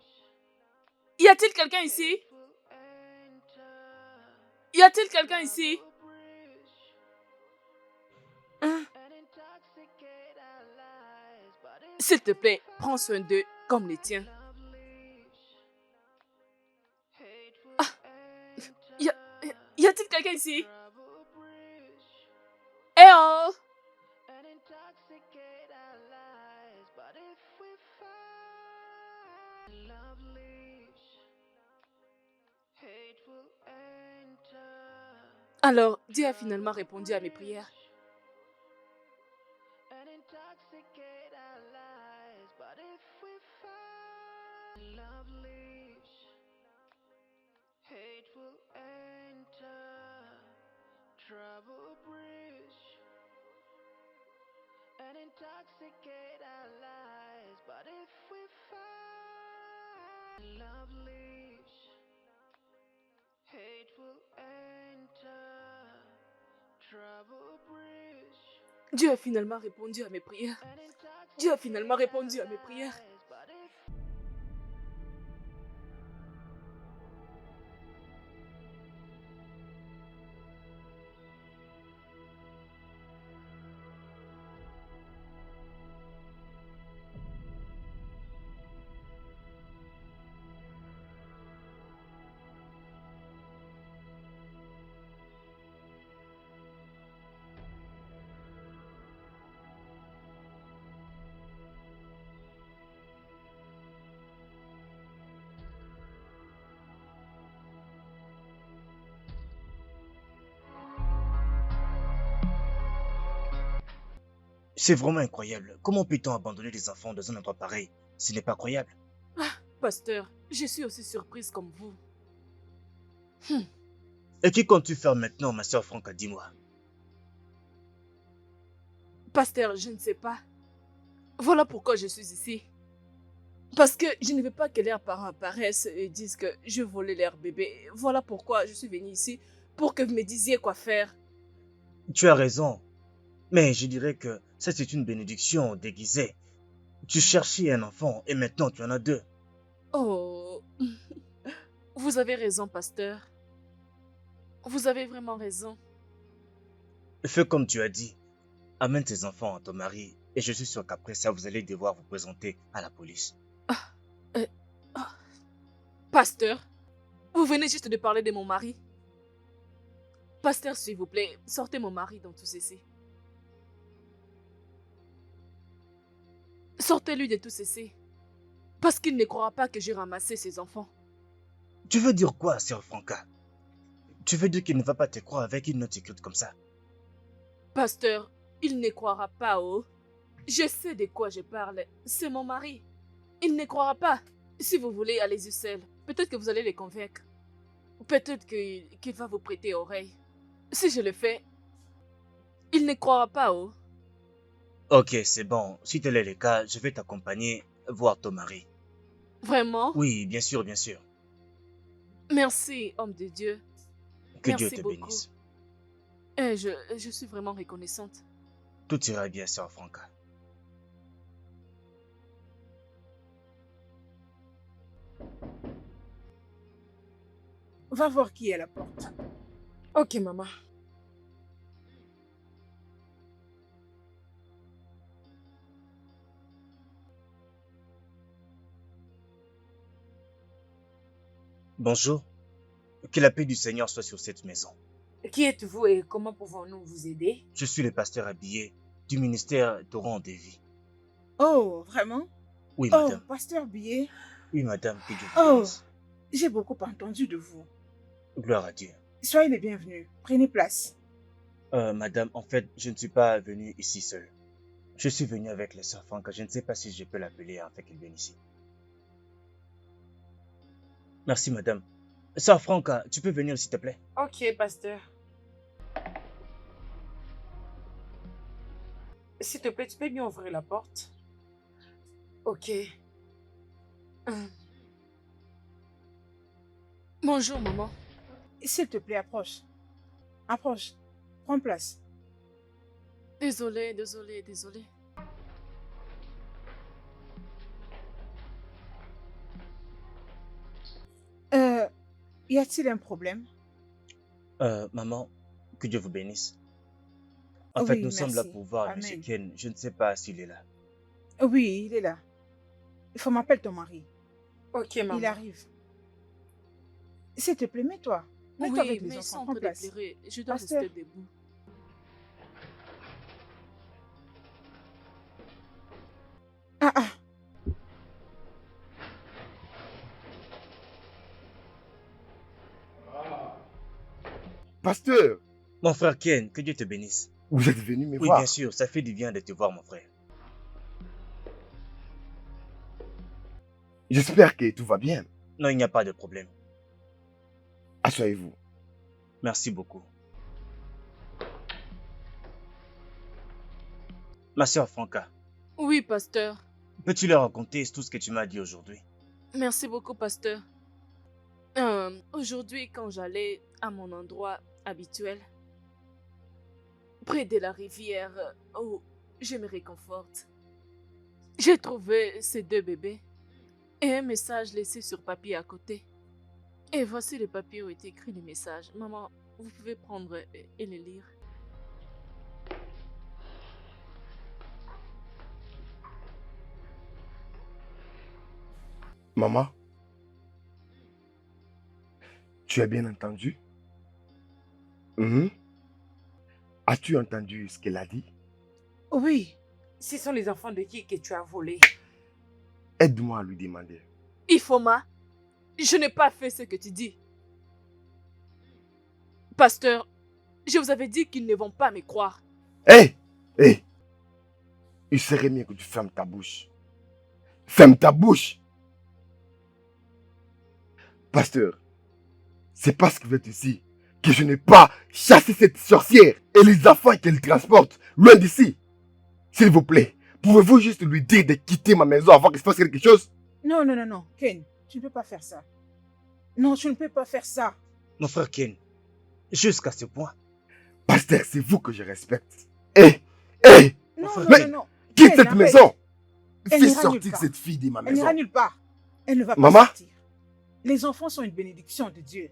Y a-t-il quelqu'un ici? Y a-t-il quelqu'un ici? Hein? S'il te plaît, prends soin d'eux comme les tiens. Ah! Y a-t-il quelqu'un ici? Eh oh! Alors, Dieu a finalement répondu à mes prières. Dieu a finalement répondu à mes prières. Dieu a finalement répondu à mes prières. C'est vraiment incroyable. Comment peut-on abandonner des enfants dans un endroit pareil? Ce n'est pas croyable. Pasteur, je suis aussi surprise comme vous. Et qui comptes-tu faire maintenant, ma soeur Franca, dis-moi? Pasteur, je ne sais pas. Voilà pourquoi je suis ici. Parce que je ne veux pas que leurs parents apparaissent et disent que je volais leur bébé. Voilà pourquoi je suis venue ici, pour que vous me disiez quoi faire. Tu as raison. Mais je dirais que ça c'est une bénédiction déguisée. Tu cherchais un enfant et maintenant tu en as deux. Oh, vous avez raison, pasteur. Vous avez vraiment raison. Fais comme tu as dit. Amène tes enfants à ton mari et je suis sûr qu'après ça vous allez devoir vous présenter à la police. Pasteur, vous venez juste de parler de mon mari. Pasteur, s'il vous plaît, sortez mon mari dans tout ceci. Sortez-lui de tout ceci. Parce qu'il ne croira pas que j'ai ramassé ses enfants. Tu veux dire quoi, sœur Franca? Tu veux dire qu'il ne va pas te croire avec une note écrite comme ça? Pasteur, il ne croira pas, oh. Je sais de quoi je parle. C'est mon mari. Il ne croira pas. Si vous voulez, allez-y seul. Peut-être que vous allez les convaincre. Peut-être qu'il va vous prêter oreille. Si je le fais, il ne croira pas, oh. Ok, c'est bon. Si tel est le cas, je vais t'accompagner voir ton mari. Vraiment? Oui, bien sûr, bien sûr. Merci, homme de Dieu. Que Merci Dieu te beaucoup. bénisse. Je suis vraiment reconnaissante. Tout ira bien, sœur Franca. Va voir qui est à la porte. Ok, maman. Bonjour. Que la paix du Seigneur soit sur cette maison. Qui êtes-vous et comment pouvons-nous vous aider? Je suis le pasteur habillé du ministère Torrent de Vie. Oh, vraiment? Oui, Oh, madame. pasteur Billet. Oui, madame, que Dieu vous Oh, bénisse. j'ai beaucoup entendu de vous. Gloire à Dieu. Soyez les bienvenus. Prenez place. Madame, en fait, je ne suis pas venu ici seul. Je suis venu avec les sœurs Franca. Je ne sais pas si je peux l'appeler afin qu'elle vienne ici. Merci, madame. Sœur Franca, tu peux venir s'il te plaît? Ok, pasteur. S'il te plaît, tu peux bien ouvrir la porte? Ok. Bonjour, maman. S'il te plaît, approche. Approche. Prends place. Désolée. Y a-t-il un problème? Maman, que Dieu vous bénisse. En Oui, fait, nous sommes là merci. pour voir Amen. M. Ken. Je ne sais pas s'il est là. Oui, il est là. Il faut m'appeler ton mari. Ok, maman. Il arrive. S'il te plaît, mets-toi. Mets-toi Oui, avec les mais enfants. sans Prends te place. déplairer, je dois Pasteur. rester debout. Ah, ah. Pasteur, Mon frère Ken, que Dieu te bénisse. vous êtes venu me Oui, voir. bien sûr, ça fait du bien de te voir, mon frère. J'espère que tout va bien. Non, il n'y a pas de problème. Asseyez-vous. Merci beaucoup. Ma sœur Franca, Oui, pasteur. peux-tu leur raconter tout ce que tu m'as dit aujourd'hui? Merci beaucoup, pasteur. Aujourd'hui, quand j'allais à mon endroit habituel, près de la rivière où je me réconforte, j'ai trouvé ces deux bébés et un message laissé sur papier à côté. Et voici le papier où était écrit le message. Maman, vous pouvez prendre et le lire. Maman, tu as bien entendu? Mhm. As-tu entendu ce qu'elle a dit? Oui. Ce sont les enfants de qui que tu as volé? Aide-moi à lui demander. Ifoma, je n'ai pas fait ce que tu dis. Pasteur, je vous avais dit qu'ils ne vont pas me croire. Hé! Hé! Il serait mieux que tu fermes ta bouche. Ferme ta bouche! Pasteur, c'est parce que vous êtes ici que je n'ai pas chassé cette sorcière et les enfants qu'elle transporte loin d'ici. S'il vous plaît, pouvez-vous juste lui dire de quitter ma maison avant qu'il se fasse quelque chose? Non, non, non, non. Ken, tu ne peux pas faire ça. Non, tu ne peux pas faire ça. Mon frère Ken, jusqu'à ce point. Pasteur, c'est vous que je respecte. Hé! Hé! Non, Enfin, non, mais non, non. Quitte Ken, cette arrête. maison! Elle Fais n'ira nulle sortir part. cette fille de ma Elle n'ira maison. nulle part. Elle ne va pas Maman? sortir. Les enfants sont une bénédiction de Dieu.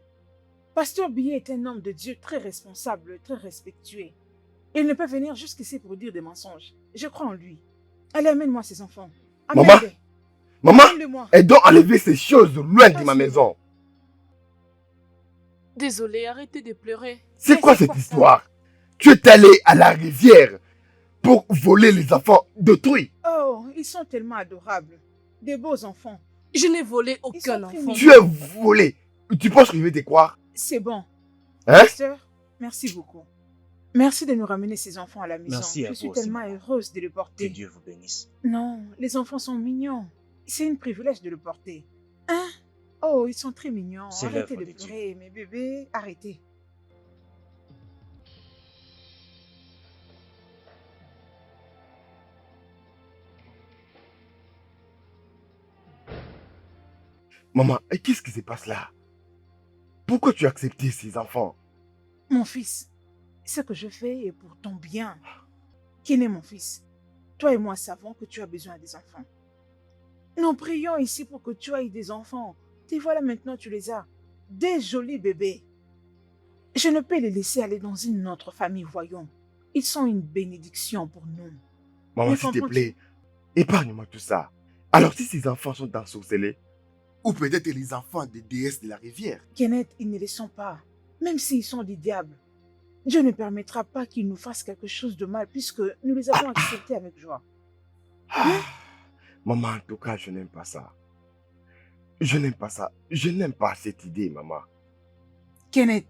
Pasteur Billet est un homme de Dieu très responsable, très respectueux. Il ne peut venir jusqu'ici pour dire des mensonges. Je crois en lui. Allez, amène-moi ces enfants. Maman? Amène-les. Maman, Amène-les-moi. elle doit enlever ces choses loin de ma maison. Désolée, arrêtez de pleurer. C'est Mais quoi c'est cette quoi ça? histoire? Tu es allé à la rivière pour voler les enfants d'autrui. Oh, ils sont tellement adorables. Des beaux enfants. Je n'ai volé Ils aucun sont très enfant. Tu es volé. Tu penses que je vais te croire? C'est bon. Hein? Pasteur, merci beaucoup. Merci de nous ramener ces enfants à la maison. Merci à Je suis vous aussi, tellement maman. heureuse de les Que porter. Dieu vous bénisse. Non, les enfants sont mignons. C'est un privilège de le porter. Hein? Oh, ils sont très mignons. C'est Arrêtez l'œuvre de de Dieu. pleurer, mes bébés. Arrêtez. Maman, et qu'est-ce qui se passe là? Pourquoi tu as accepté ces enfants? Mon fils, ce que je fais est pour ton bien. Qui est mon fils? Toi et moi savons que tu as besoin des enfants. Nous prions ici pour que tu aies des enfants. Et voilà maintenant tu les as. Des jolis bébés. Je ne peux les laisser aller dans une autre famille, voyons. Ils sont une bénédiction pour nous. Maman, Mais s'il te comprends-tu? plaît, épargne-moi tout ça. Alors si ces enfants sont ensorcelés, ou peut-être les enfants des déesses de la rivière. Kenneth, ils ne les sont pas. Même s'ils sont des diables. Dieu ne permettra pas qu'ils nous fassent quelque chose de mal puisque nous les avons acceptés avec joie. Ah, maman, en tout cas, je n'aime pas ça. Je n'aime pas ça. Je n'aime pas cette idée, maman. Kenneth,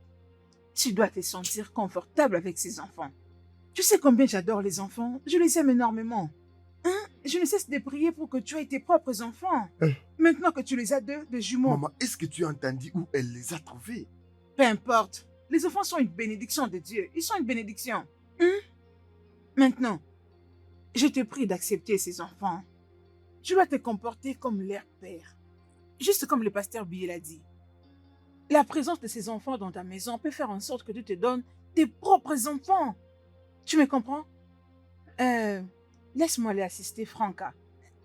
tu dois te sentir confortable avec ces enfants. Tu sais combien j'adore les enfants. Je les aime énormément. Hein? Je ne cesse de prier pour que tu aies tes propres enfants. Maintenant que tu les as de jumeaux. Maman, est-ce que tu as entendu où elle les a trouvés? Peu importe. Les enfants sont une bénédiction de Dieu. Ils sont une bénédiction. Hein? Maintenant, je te prie d'accepter ces enfants. Tu dois te comporter comme leur père. Juste comme le pasteur Billy l'a dit. La présence de ces enfants dans ta maison peut faire en sorte que tu te donnes tes propres enfants. Tu me comprends? Laisse-moi aller assister Franca.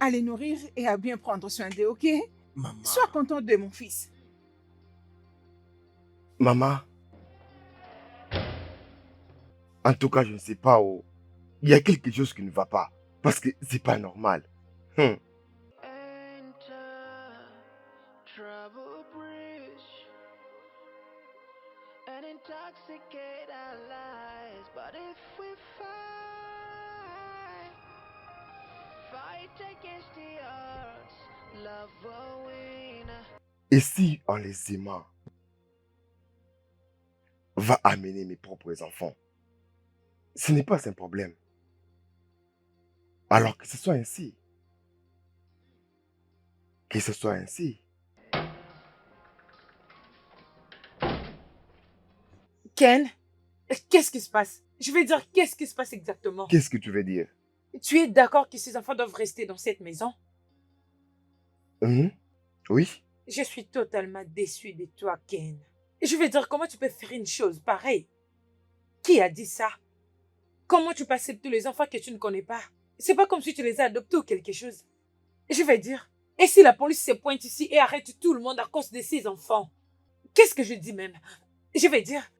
À les nourrir et à bien prendre soin d'eux, ok? Maman. Sois content de mon fils. Maman. En tout cas, je ne sais pas où. Il y a quelque chose qui ne va pas. Parce que c'est pas normal. Enter trouble bridge and intoxicate our lives. But if we fight against the odds, love will win. Et si, en les aimant, va amener mes propres enfants, ce n'est pas un problème. Alors que ce soit ainsi. Que ce soit ainsi. Ken, qu'est-ce qui se passe? Je veux dire, qu'est-ce qui se passe exactement? Qu'est-ce que tu veux dire? Tu es d'accord que ces enfants doivent rester dans cette maison? Oui. Je suis totalement déçue de toi, Ken. Je veux dire, comment tu peux faire une chose pareille? Qui a dit ça? Comment tu peux accepter les enfants que tu ne connais pas? C'est pas comme si tu les as adoptés ou quelque chose. Je veux dire, et si la police se pointe ici et arrête tout le monde à cause de ces enfants? Qu'est-ce que je dis même? Je veux dire,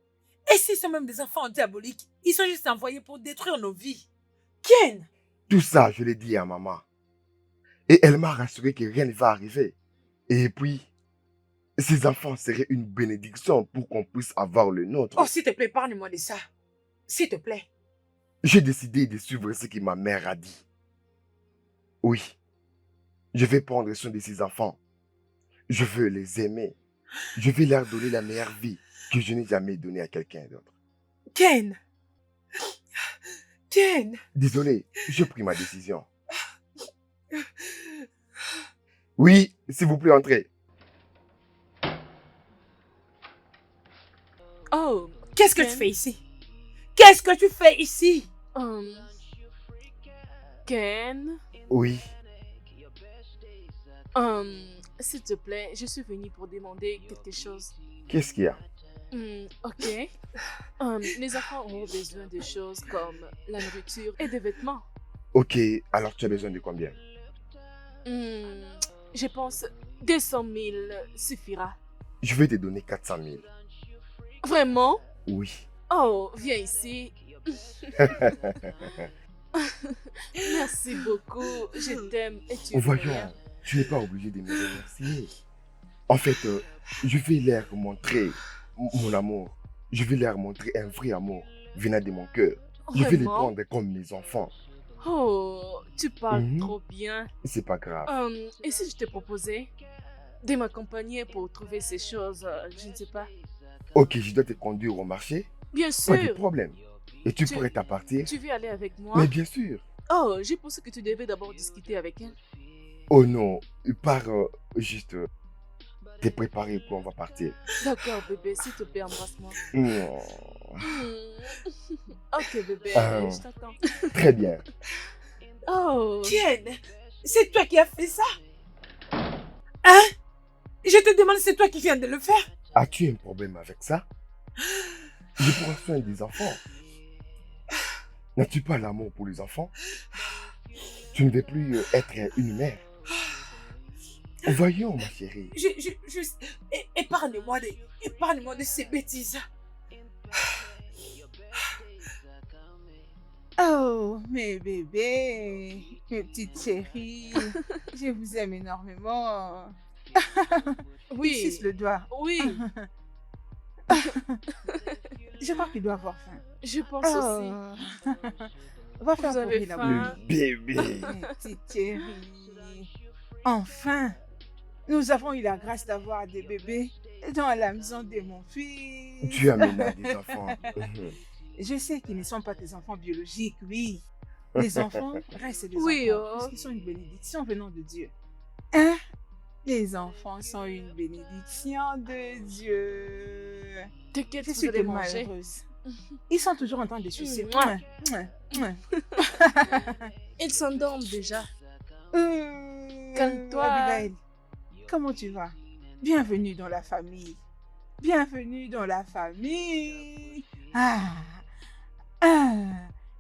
et s'ils sont même des enfants diaboliques? Ils sont juste envoyés pour détruire nos vies. Ken! Tout ça, je l'ai dit à maman. Et elle m'a rassuré que rien ne va arriver. Et puis, ces enfants seraient une bénédiction pour qu'on puisse avoir le nôtre. Oh, s'il te plaît, parle-moi de ça. S'il te plaît. J'ai décidé de suivre ce que ma mère a dit. Oui, je vais prendre soin de ces enfants. Je veux les aimer. Je vais leur donner la meilleure vie que je n'ai jamais donnée à quelqu'un d'autre. Ken! Ken! Désolé, j'ai pris ma décision. Oui, s'il vous plaît, entrez. Oh, Qu'est-ce que Ken? tu fais ici? Qu'est-ce que tu fais ici? Ken, Oui, s'il te plaît, je suis venue pour demander quelque chose. qu'est-ce qu'il y a? Ok. Les enfants ont besoin de choses comme la nourriture et des vêtements. Ok, alors tu as besoin de combien? Je pense 200 000 suffira. Je vais te donner 400 000. Vraiment? Oui. Oh, viens ici. Merci beaucoup. Je t'aime et tu es Voyons, meilleur. tu n'es pas obligé de me remercier. En fait, je vais leur montrer mon amour. Je vais leur montrer un vrai amour venant de mon cœur. Je vais les Vraiment? prendre comme mes enfants. Oh, tu parles Mhm. trop bien. C'est pas grave. Et si je te proposais de m'accompagner pour trouver ces choses, je ne sais pas. Ok, je dois te conduire au marché. Bien Pas de sûr, problème. Et tu Tu- pourrais t'en partir. tu veux aller avec moi? Mais bien sûr. Oh, j'ai pensé que tu devais d'abord discuter avec elle. Oh non, pars juste te préparer pour on va partir. D'accord, bébé, s'il te plaît, embrasse-moi. Non. Ok, bébé, Ah. je t'attends. Très bien. Oh, Ken, c'est toi qui as fait ça? Hein? Je te demande, c'est toi qui viens de le faire? As-tu un problème avec ça? Je prends soin des enfants. N'as-tu pas l'amour pour les enfants? Tu ne veux plus être une mère. Voyons, ma chérie. Épargne-moi de ces bêtises. Oh, mes bébés, mes petites chéries, je vous aime énormément. Il oui, suce le doigt. oui, Je crois qu'il doit avoir faim. je pense aussi. Oh. Va faire Vous avez courir la faim? bouille. Le bébé. Mes petites chéries. Enfin, nous avons eu la grâce d'avoir des bébés dans la maison de mon fils. Tu as mené des enfants. Je sais qu'ils ne sont pas tes enfants biologiques, oui. Les enfants restent des Oui, enfants, oh. parce qu'ils sont une bénédiction venant de Dieu. Hein? Les enfants sont une bénédiction de Dieu. T'inquiète, Je vous suis allez tellement manger. heureuse. Ils sont toujours en train de sucer. Mouah. Mouah, mouah. Ils s'endorment déjà. Euh, Calme-toi. Abigail, comment tu vas? Bienvenue dans la famille. Bienvenue dans la famille. Ah,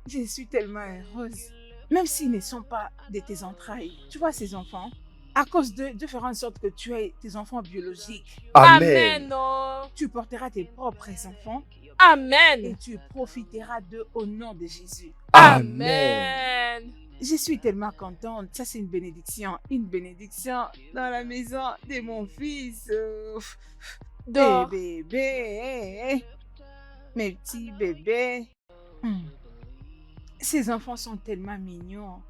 je suis tellement heureuse. Même s'ils ne sont pas de tes entrailles, tu vois ces enfants, à cause de faire en sorte que tu aies tes enfants biologiques, Amen, Amen. oh. tu porteras tes propres enfants et Amen. tu profiteras d'eux au nom de Jésus. Amen. Je suis tellement contente. Ça, c'est une bénédiction. Une bénédiction dans la maison de mon fils. Dors. Mes bébés. Mes petits bébés. Ces enfants sont tellement mignons.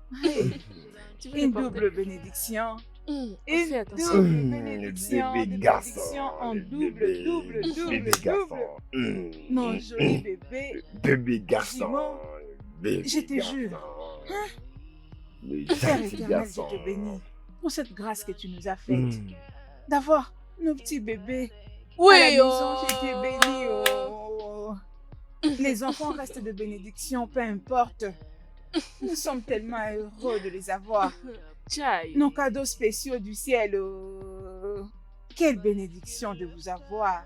Tu veux les Une porter? double bénédiction. Fais Une attention. double Le bénédiction. bébé Des garçon. bénédictions en Le double, bébé- double, bébé double, garçon. double. Mon joli bébé. Bébé garçon. Jumeau, Bébé je te garçon. jure. Le Père gentil éternel, garçon. je te bénis pour cette grâce que tu nous as faite. Mm. D'avoir nos petits bébés Oui, à la maison, oh. je t'ai béni. Oh. Les enfants restent de bénédiction, peu importe. Nous sommes tellement heureux de les avoir. Chai. Nos cadeaux spéciaux du ciel. Oh. Quelle bénédiction de vous avoir.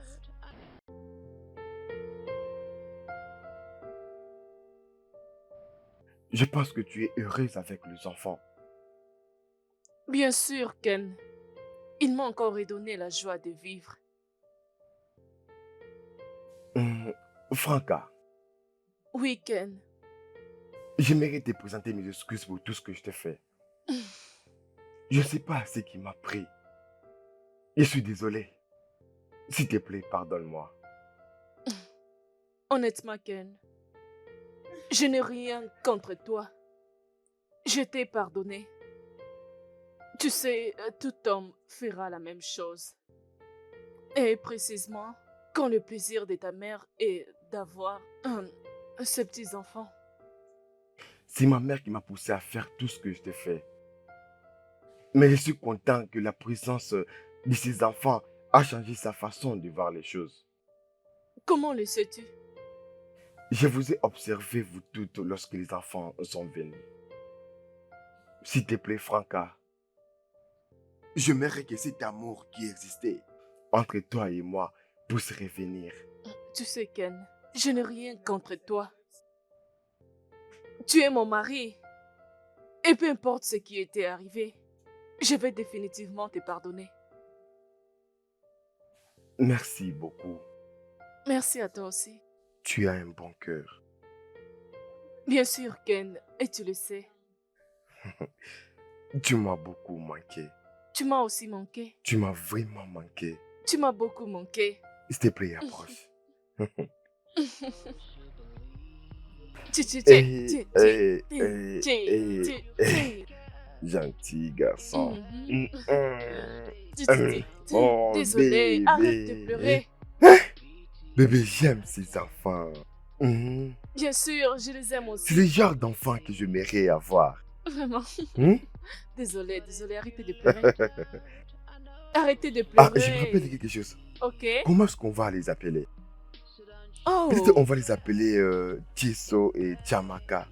Je pense que tu es heureuse avec les enfants. Bien sûr, Ken. Il m'a encore redonné la joie de vivre. Franca, Oui, Ken. j'aimerais te présenter mes excuses pour tout ce que je t'ai fait. Je ne sais pas ce qui m'a pris. Je suis désolé. S'il te plaît, pardonne-moi. Honnêtement, Ken, je n'ai rien contre toi. Je t'ai pardonné. Tu sais, tout homme fera la même chose. Et précisément, quand le plaisir de ta mère est d'avoir ses petits-enfants. C'est ma mère qui m'a poussé à faire tout ce que je t'ai fait. Mais je suis content que la présence de ces enfants a changé sa façon de voir les choses. Comment le sais-tu? Je vous ai observé, vous toutes, lorsque les enfants sont venus. S'il te plaît, Franca, j'aimerais que cet amour qui existait entre toi et moi puisse revenir. Tu sais, Ken, je n'ai rien contre toi. Tu es mon mari. Et peu importe ce qui était arrivé, je vais définitivement te pardonner. Merci beaucoup. Merci à toi aussi. Tu as un bon cœur. Bien sûr, Ken, et tu le sais. Tu m'as beaucoup manqué. Tu m'as aussi manqué. Tu m'as vraiment manqué. Tu m'as beaucoup manqué. S'il te plaît, approche. Gentil garçon. Oh, Désolé, bébé. arrête de pleurer. Bébé, j'aime ces enfants. Bien sûr, je les aime C'est aussi. le genre d'enfant que j'aimerais avoir. Vraiment. Hmm? Désolé, arrêtez de pleurer. Arrêtez de Ah, pleurer. je me rappelle de quelque chose. Ok. Comment est-ce qu'on va les appeler? Oh. Peut-être on va les appeler Tieso et Chamaka.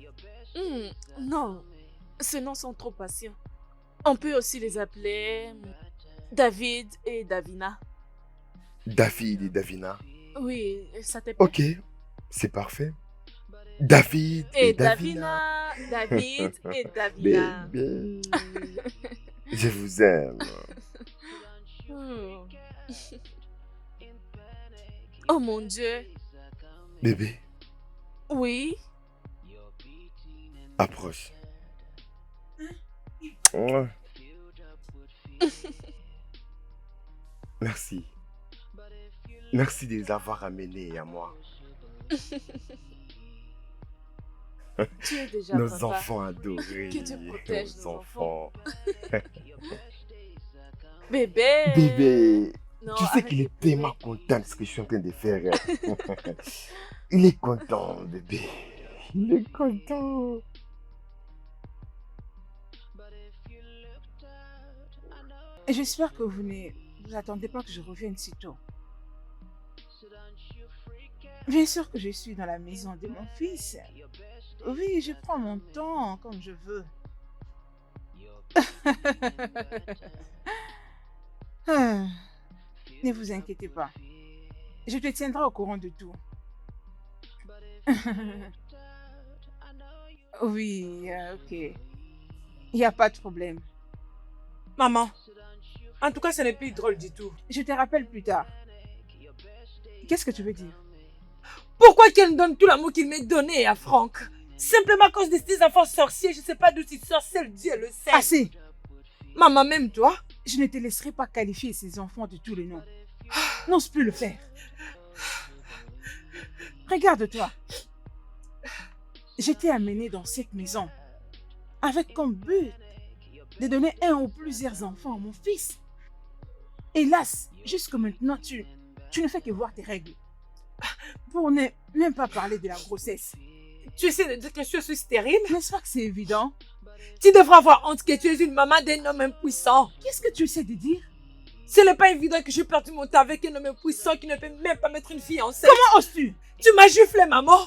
Non, ces noms sont trop patients. On peut aussi les appeler David et Davina. David et Davina. Oui, ça te plaît. Ok, c'est parfait. David et Davina. David et Davina. Bébé, je vous aime. Hmm. Oh mon Dieu. Bébé, Oui. approche. Mouah. Merci. Merci de les avoir amenés à moi. Tu es déjà Nos papa. enfants adorés. Que Dieu protège Nos nos enfants. Bébé. Bébé, Non, tu sais arrête qu'il de est tellement content de ce que je suis en train de faire. Il est content, bébé. Il est content. Et j'espère que vous attendez pas que je revienne si tôt. Bien sûr que je suis dans la maison de mon fils. Oui, je prends mon temps comme je veux. Ah, ne vous inquiétez pas. Je te tiendrai au courant de tout. Oui, ok. Il n'y a pas de problème. Maman, en tout cas, ce n'est plus drôle du tout. Je te rappelle plus tard. Qu'est-ce que tu veux dire? Pourquoi qu'elle me donne tout l'amour qu'il m'est donné à Franck? Simplement à cause de ces enfants sorciers, je ne sais pas d'où ils sortent, seul Dieu le sait. Assez! Maman, même toi? Je ne te laisserai pas qualifier ces enfants de tous les noms. N'ose plus le faire. Regarde-toi. Je t'ai amené dans cette maison avec comme but de donner un ou plusieurs enfants à mon fils. Hélas, jusque maintenant, tu ne fais que voir tes règles. Pour ne même pas parler de la grossesse. Tu essaies de dire que je suis stérile? N'est-ce pas que c'est évident? Tu devrais avoir honte que tu es une maman d'un homme impuissant. Qu'est-ce que tu essaies de dire? Ce n'est pas évident que j'ai perdu mon temps avec un homme impuissant qui ne peut même pas mettre une fille enceinte. Comment oses-tu? Tu m'as giflé, maman.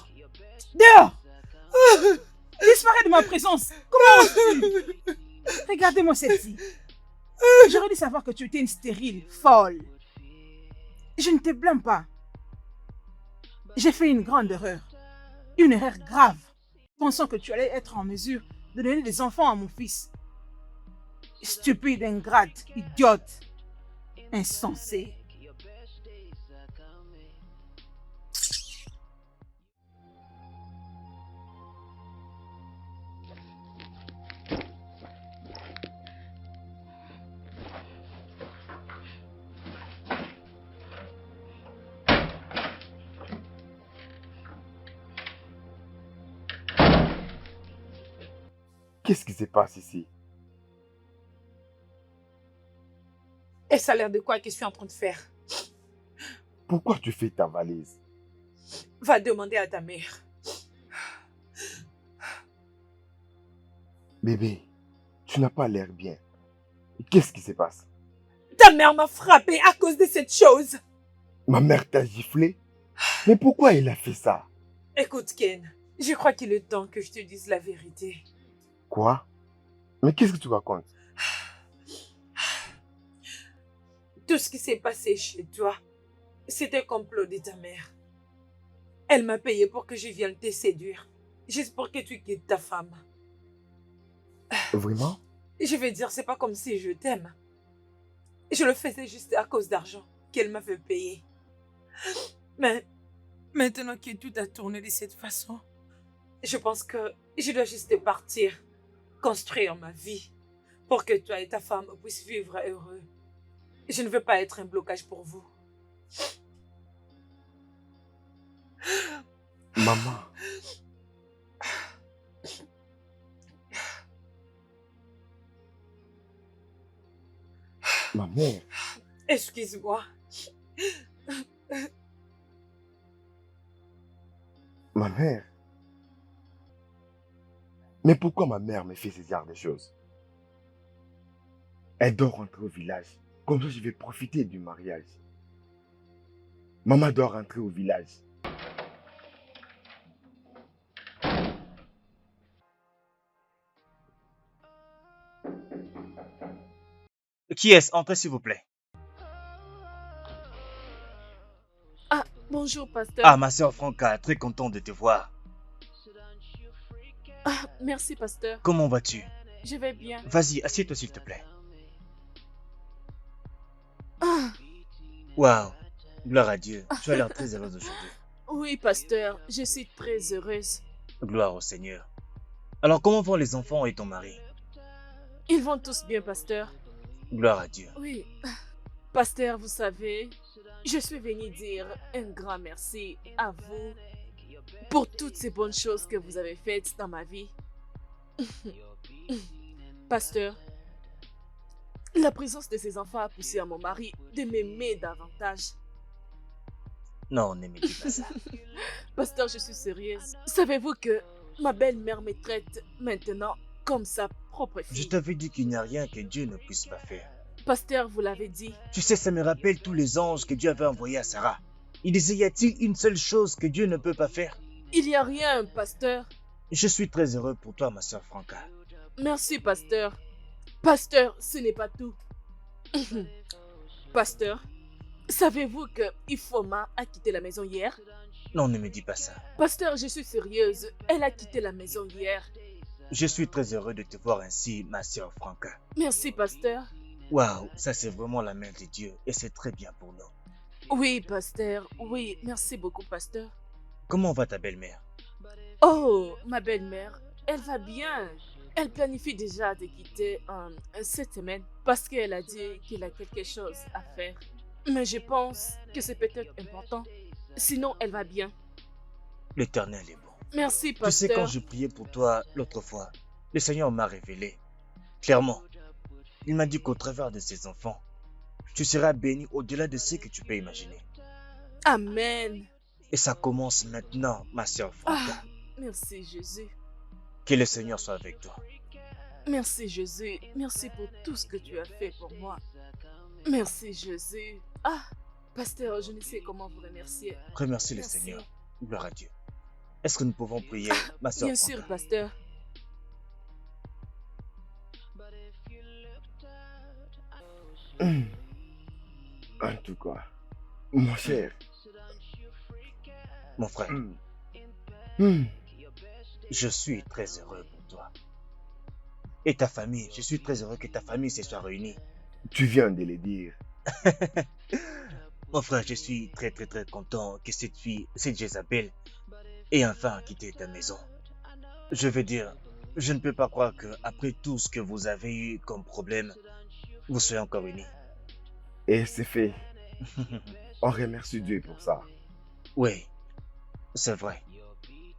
Dehors! Disparais de ma présence! Comment oses-tu? Regardez-moi celle-ci. J'aurais dû savoir que tu étais une stérile, folle. Je ne te blâme pas. J'ai fait une grande erreur. Une erreur grave. Pensant que tu allais être en mesure de donner des enfants à mon fils. Stupide, ingrate, idiote, insensé. Qu'est-ce qui se passe ici? Et ça a l'air de quoi que je suis en train de faire? Pourquoi tu fais ta valise? Va demander à ta mère. Bébé, tu n'as pas l'air bien. Qu'est-ce qui se passe? Ta mère m'a frappé à cause de cette chose. Ma mère t'a giflé? Mais pourquoi elle a fait ça? Écoute, Ken, je crois qu'il est temps que je te dise la vérité. Quoi? Mais qu'est-ce que tu racontes? Tout ce qui s'est passé chez toi, c'était un complot de ta mère. Elle m'a payé pour que je vienne te séduire, juste pour que tu quittes ta femme. Vraiment? Je vais dire, c'est pas comme si je t'aime. Je le faisais juste à cause d'argent qu'elle m'avait payé. Mais maintenant que tout a tourné de cette façon, je pense que je dois juste partir, construire ma vie, pour que toi et ta femme puissent vivre heureux. Je ne veux pas être un blocage pour vous. Maman, Ma mère. Excuse-moi. Ma mère. Mais pourquoi ma mère me fait ce genre de choses? Elle doit rentrer au village. Comme ça, je vais profiter du mariage. Maman doit rentrer au village. Qui est-ce? Entrez, s'il vous plaît. Ah, bonjour, pasteur. Ah, ma soeur Franca, très content de te voir. Ah, merci, pasteur. Comment vas-tu? Je vais bien. Vas-y, assieds-toi, s'il te plaît. Ah, Waouh, gloire à Dieu. Tu as l'air très heureuse aujourd'hui. oui, pasteur, je suis très heureuse. Gloire au Seigneur. Alors, comment vont les enfants et ton mari? Ils vont tous bien, pasteur. Gloire à Dieu. Oui, pasteur, vous savez, je suis venue dire un grand merci à vous pour toutes ces bonnes choses que vous avez faites dans ma vie. Pasteur, la présence de ces enfants a poussé à mon mari de m'aimer davantage. Non, ne me dis pas ça. Pasteur, je suis sérieuse. Savez-vous que ma belle-mère me traite maintenant comme sa propre Je fille? t'avais dit qu'il n'y a rien que Dieu ne puisse pas faire. Pasteur, vous l'avez dit. Tu sais, ça me rappelle tous les anges que Dieu avait envoyés à Sarah. Il disait, y a-t-il une seule chose que Dieu ne peut pas faire? Il n'y a rien, pasteur. Je suis très heureux pour toi, ma soeur Franca. Merci, pasteur. Pasteur, ce n'est pas tout. Pasteur, savez-vous que Ifoma a quitté la maison hier? Non, ne me dis pas ça. Pasteur, je suis sérieuse. Elle a quitté la maison hier. Je suis très heureux de te voir ainsi, ma soeur Franca. Merci, pasteur. Waouh, ça c'est vraiment la main de Dieu et c'est très bien pour nous. Oui, pasteur. Oui, merci beaucoup, pasteur. Comment va ta belle-mère? Oh, ma belle-mère, elle va bien. Elle planifie déjà de quitter cette semaine parce qu'elle a dit qu'elle a quelque chose à faire. Mais je pense que c'est peut-être important. Sinon, elle va bien. L'Éternel est bon. Merci, Tu sais, pasteur. quand je priais pour toi l'autre fois, le Seigneur m'a révélé. Clairement, il m'a dit qu'au travers de ses enfants, tu seras béni au-delà de ce que tu peux imaginer. Amen. Et ça commence maintenant, ma soeur Franca. Ah, merci, Jésus. Que le Seigneur soit avec toi. Merci, Jésus. Merci pour tout ce que tu as fait pour moi. Merci, Jésus. Ah, pasteur, je ne sais comment vous remercier. Remercie le Merci. Seigneur. Gloire à Dieu. Est-ce que nous pouvons prier, ma soeur Bien Franca? sûr, pasteur. En tout cas, mon cher. Mon frère, Hmm. je suis très heureux pour toi. Et ta famille, je suis très heureux que ta famille se soit réunie. Tu viens de le dire. Mon frère, je suis très content que cette fille, cette Jézabel, ait enfin quitté ta maison. Je veux dire, je ne peux pas croire qu'après tout ce que vous avez eu comme problème, vous soyez encore unis. Et c'est fait. On remercie Dieu pour ça. Oui, c'est vrai.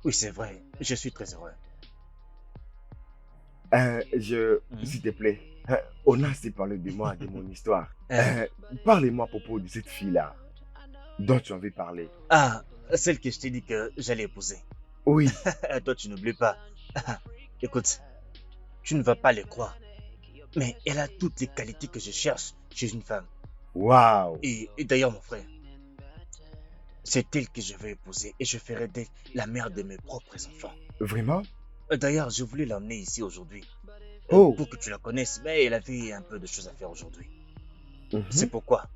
Oui, c'est vrai. Je suis très heureux. S'il te plaît, on a assez parlé de moi, de mon histoire. Euh, Parlez-moi à propos de cette fille-là dont tu en veux parler. Ah, celle que je t'ai dit que j'allais épouser. Oui, Toi, tu n'oublies pas. Écoute, tu ne vas pas les croire. Mais elle a toutes les qualités que je cherche chez une femme. waouh. Et d'ailleurs, mon frère, c'est elle que je vais épouser et je ferai d'elle la mère de mes propres enfants. Vraiment? D'ailleurs, je voulais l'emmener ici aujourd'hui Oh. pour que tu la connaisses, mais elle avait un peu de choses à faire aujourd'hui. Mhm. C'est pourquoi.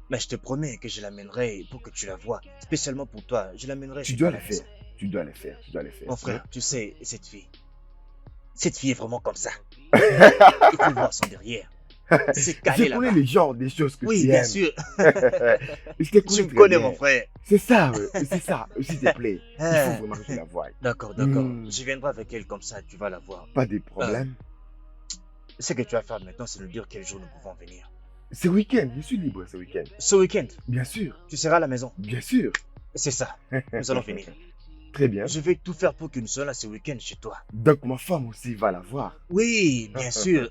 Mais je te promets que je l'amènerai pour que tu la vois. Spécialement pour toi, je l'amènerai Tu chez dois toi à le la maison. faire. Tu dois le faire. Tu dois le faire. Mon frère, tu sais, cette fille est vraiment comme ça. Il faut voir son derrière. C'est calé Je connais là-bas. le genre des choses que Oui, tu bien aimes. sûr. Je te connais Tu me très connais, bien. mon frère. C'est ça, s'il te plaît. Il Ah. faut vraiment que tu la voies. D'accord. Hmm. Je viendrai avec elle comme ça, tu vas la voir. Pas de problème. Ce que tu vas faire maintenant, c'est nous dire quel jour nous pouvons venir. Ce week-end, je suis libre ce week-end. Ce week-end, Bien sûr, tu seras à la maison. bien sûr. C'est ça. Nous allons venir. Très bien. Je vais tout faire pour que nous soyons là ce week-end chez toi. Donc ma femme aussi va la voir. Oui, bien sûr.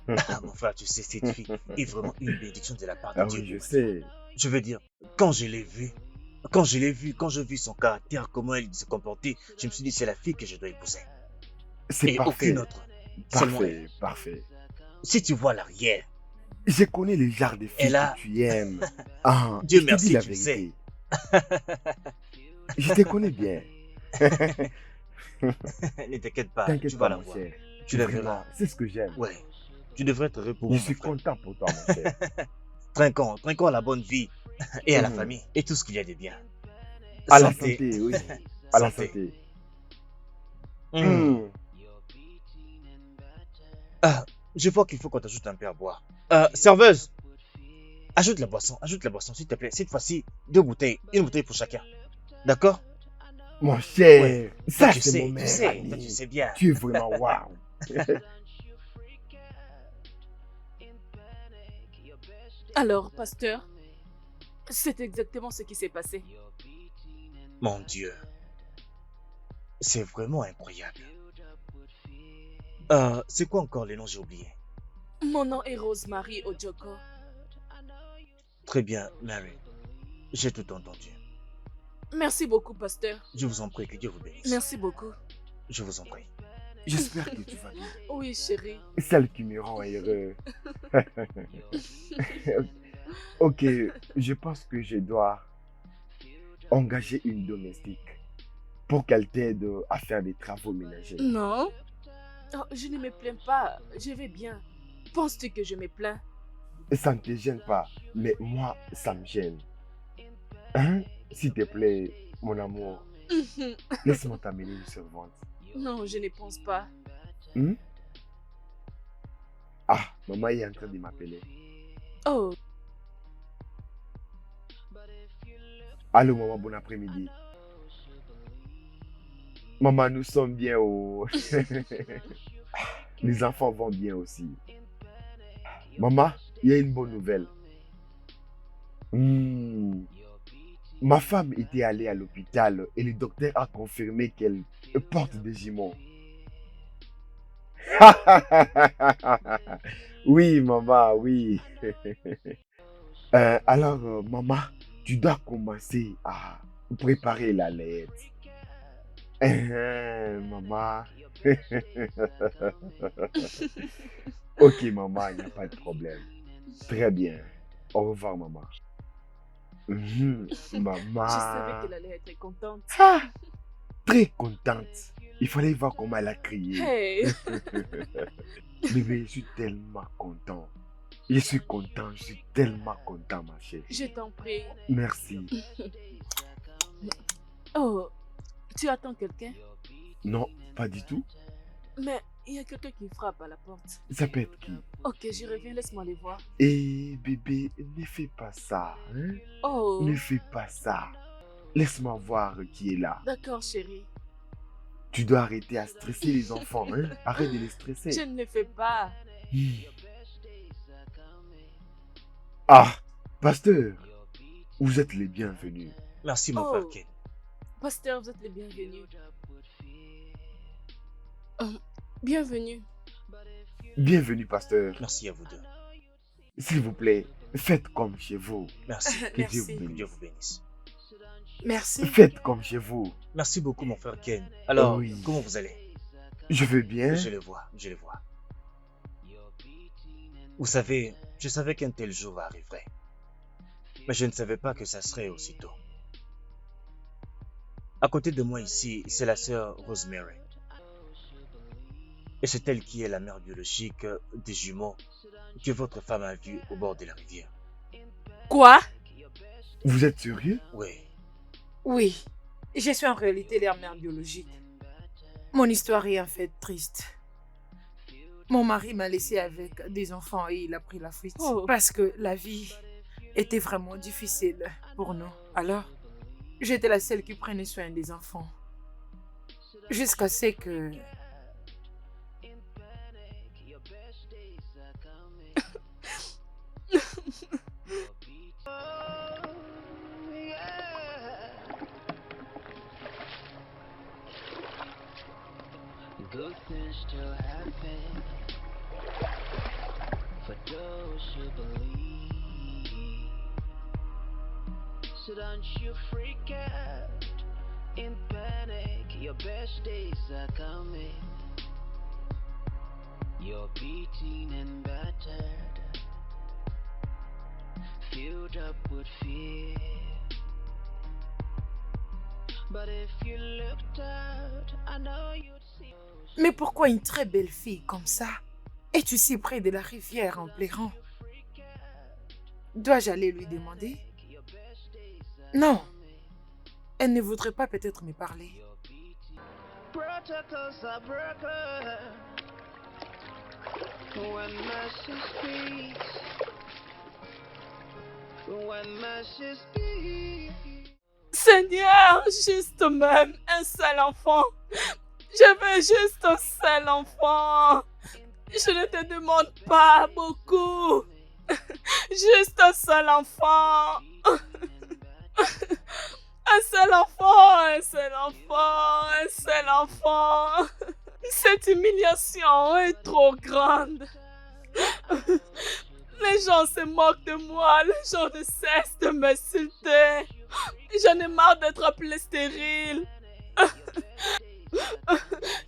Ah, mon frère, tu sais, cette fille est vraiment une bénédiction de la part de Ah Dieu. oui, je sais. Je veux dire, quand je l'ai vue, quand j'ai vu son caractère, comment elle se comportait, je me suis dit, c'est la fille que je dois épouser. C'est Et aucune parfait. autre. Seulement elle. Parfait, parfait. Si tu vois l'arrière, Je connais le genre de filles elle a... que tu aimes. Ah, Dieu je te dis merci, la tu sais. vérité. Je te connais bien. Ne t'inquiète pas, tu T'inquiète vas pas, la mon voir. cher. Tu la Vraiment, verras. c'est ce que j'aime. Ouais, tu devrais être heureux pour Je moi, suis mon frère. content pour toi, mon cher. Trinquons à la bonne vie et à la Mhm. famille et tout ce qu'il y a de bien. À la Santé. santé, oui. À la Santé. santé. Hmm. Hmm. Ah, je vois qu'il faut qu'on t'ajoute un peu à boire. Serveuse, ajoute la boisson, s'il te plaît. Cette fois-ci, 2 bouteilles, une bouteille pour chacun. D'accord? Mon cher, Ouais. ça Toi, tu c'est sais, mon tu meilleur sais, ami. toi, tu sais bien. Tu es vraiment waouh. Alors, pasteur, c'est exactement ce qui s'est passé. Mon Dieu, c'est vraiment incroyable. C'est quoi encore les noms, j'ai oublié? Mon nom est Rosemary Ojoko. Très bien, Mary. J'ai tout entendu. Merci beaucoup, pasteur. Je vous en prie, que Dieu vous bénisse. Merci beaucoup. Je vous en prie. J'espère que tu vas bien. Oui, chérie. Celle qui me rend heureux. Ok, je pense que je dois engager une domestique pour qu'elle t'aide à faire des travaux ménagers. Non. Oh, je ne me plains pas. Je vais bien. Penses-tu que je me plains? Ça ne te gêne pas, mais moi, ça me gêne. Hein? S'il te plaît, mon amour, laisse-moi t'amener une servante. Non, je ne pense pas. Hmm? Ah, maman est en train de m'appeler. Oh, Allô, maman, bon après-midi. Maman, nous sommes bien au... Les enfants vont bien aussi. Maman, il y a une bonne nouvelle. Hmm. Ma femme était allée à l'hôpital et le docteur a confirmé qu'elle porte des jumeaux. Oui, maman, oui. Alors, maman, tu dois commencer à préparer la lettre. Maman. Ok, maman, il n'y a pas de problème. Très bien. Au revoir, maman. Mhm, maman. je savais qu'elle allait être contente. Ah, très contente. Il fallait voir comment elle a crié. Hey. Bébé, je suis tellement content. Je suis content, je suis tellement content, ma chérie. Je t'en prie. Merci. Oh, tu attends quelqu'un? Non, pas du tout. Mais il y a quelqu'un qui frappe à la porte. Ça peut être qui? Ok, je reviens, laisse-moi les voir. Eh, bébé, ne fais pas ça. Hein? Oh, Ne fais pas ça. Laisse-moi voir qui est là. d'accord, chérie. Tu dois arrêter à stresser les enfants. Hein? Arrête de les stresser. Je ne le fais pas. Ah, pasteur, vous êtes les bienvenus. Merci, mon Oh. frère Ken. Pasteur, vous êtes les bienvenus. Bienvenue. Bienvenue, pasteur. Merci à vous deux. S'il vous plaît, faites comme chez vous. Merci. Que Dieu Merci. vous Que bénisse. Dieu vous bénisse. Merci. Faites comme chez vous. Merci beaucoup, mon frère Ken. Alors, Oui. comment vous allez? Je vais bien. Je le vois, je le vois. Vous savez, je savais qu'un tel jour arriverait. Mais je ne savais pas que ça serait aussitôt. À côté de moi ici, c'est la sœur Rosemary. Et c'est elle qui est la mère biologique des jumeaux que votre femme a vus au bord de la rivière. Quoi? Vous êtes sérieux? Oui. Oui, je suis en réalité leur mère biologique. Mon histoire est en fait triste. Mon mari m'a laissé avec des enfants et il a pris la fuite. Oh. Parce que la vie était vraiment difficile pour nous. Alors, j'étais la seule qui prenait soin des enfants. Jusqu'à ce que... Good things still happen. for those who believe. So don't you freak out in panic, your best days are coming. You're beaten and battered, filled up with fear. But if you looked out, I know you'd see. Mais pourquoi une très belle fille comme ça es-tu si près de la rivière en pleurant? Dois-je aller lui demander? Non, elle ne voudrait pas peut-être me parler. Protocols are broken when mercy speaks. When mercy speaks. Seigneur, juste même un seul enfant. Je veux juste un seul enfant. Je ne te demande pas beaucoup. Juste un seul enfant. Un seul enfant, un seul enfant, un seul enfant. Cette humiliation est trop grande. Les gens se moquent de moi, les gens ne cessent de m'insulter. J'en ai marre d'être appelée stérile.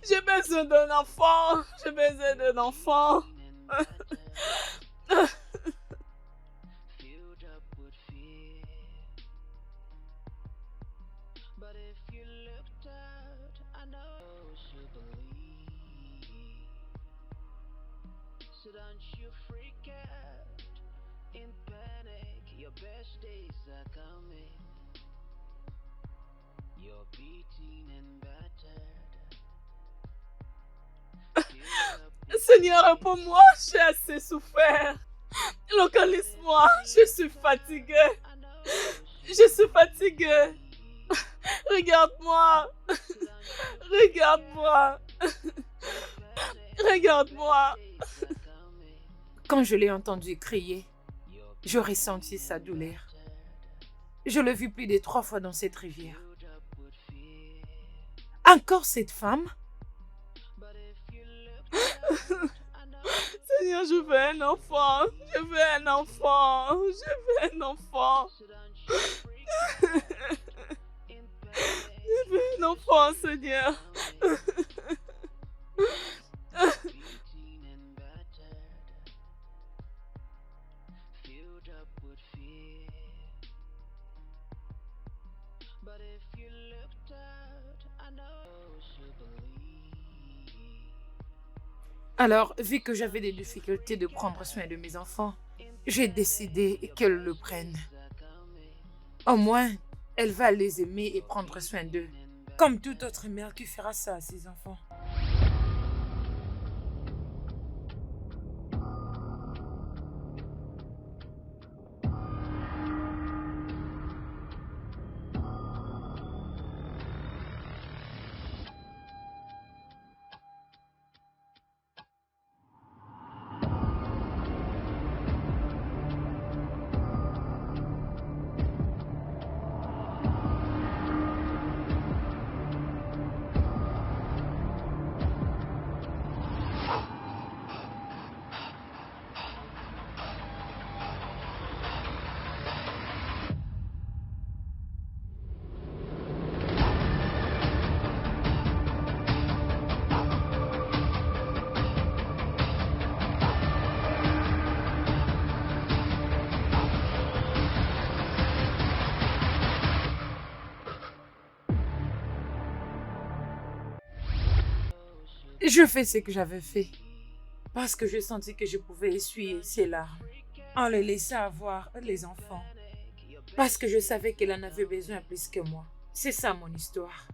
J'ai besoin d'un enfant, j'ai besoin d'un enfant. But if you looked out, I know you believe. So don't you freak out in panic, your best days are coming. You're beaten and battered. Seigneur, réponds-moi, j'ai assez souffert. Localise-moi, je suis fatiguée. Je suis fatiguée. Regarde-moi. Regarde-moi. Regarde-moi. Quand je l'ai entendu crier, je ressentis sa douleur. Je l'ai vu plus de 3 fois dans cette rivière. Encore cette femme? Seigneur, je veux un enfant. Je veux un enfant. Je veux un enfant. Je veux un enfant, Seigneur. But if you looked out, I know you believe. Alors, vu que j'avais des difficultés de prendre soin de mes enfants, j'ai décidé qu'elle le prenne. Au moins, elle va les aimer et prendre soin d'eux, comme toute autre mère qui fera ça à ses enfants. Je fais ce que j'avais fait, parce que je sentis que je pouvais essuyer ses larmes en les laissant avoir les enfants, parce que je savais qu'elle en avait besoin plus que moi. C'est ça mon histoire.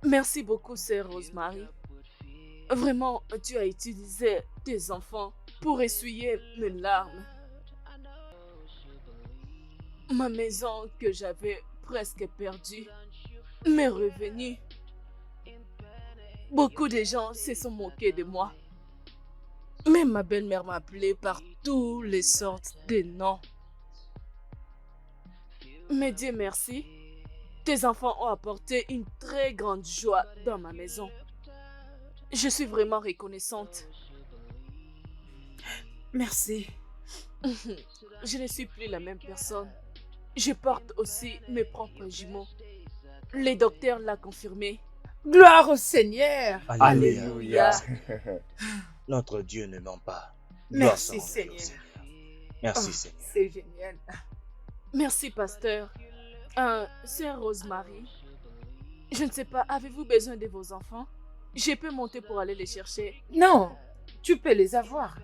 Merci beaucoup, sœur Rosemary. Vraiment, tu as utilisé tes enfants pour essuyer mes larmes. Ma maison que j'avais presque perdue m'est revenue. Beaucoup de gens se sont moqués de moi. Même ma belle-mère m'a appelée par toutes les sortes de noms. Mais Dieu merci, tes enfants ont apporté une très grande joie dans ma maison. Je suis vraiment reconnaissante. Merci. Je ne suis plus la même personne. Je porte aussi mes propres jumeaux. Les docteurs l'ont confirmé. Gloire au Seigneur. Alléluia. Notre Dieu ne ment pas. Gloire Merci, soit rendue au Seigneur. Seigneur. Merci, Oh, Seigneur. c'est génial. Merci, pasteur. Sœur Rosemary, je ne sais pas, avez-vous besoin de vos enfants? Je peux monter pour aller les chercher. Non, tu peux les avoir.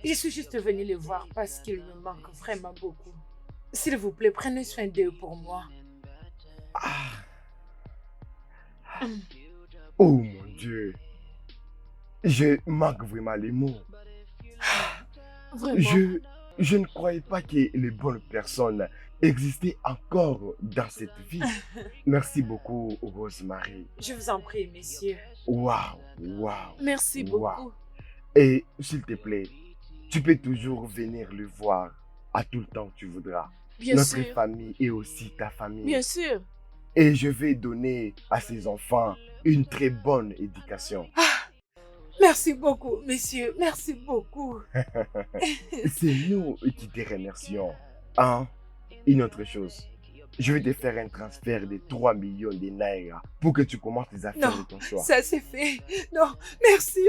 Je suis juste venue les voir parce qu'ils me manquent vraiment beaucoup. S'il vous plaît, prenez soin d'eux pour moi. Oh mon Dieu. Je manque vraiment les mots. Vraiment. Je ne croyais pas que les bonnes personnes existaient encore dans cette vie. Merci beaucoup, Rosemary. Je vous en prie, messieurs. Waouh, waouh. Merci Wow. beaucoup. Et s'il te plaît, tu peux toujours venir le voir à tout le temps que tu voudras. Bien Notre sûr. famille et aussi ta famille. Bien sûr. Et je vais donner à ces enfants une très bonne éducation. Merci beaucoup, messieurs. Merci beaucoup. C'est nous qui te remercions. Hein? Une autre chose. Je vais te faire un transfert de 3 millions de naira pour que tu commences les affaires Non, de ton choix. Ça c'est fait. Non, merci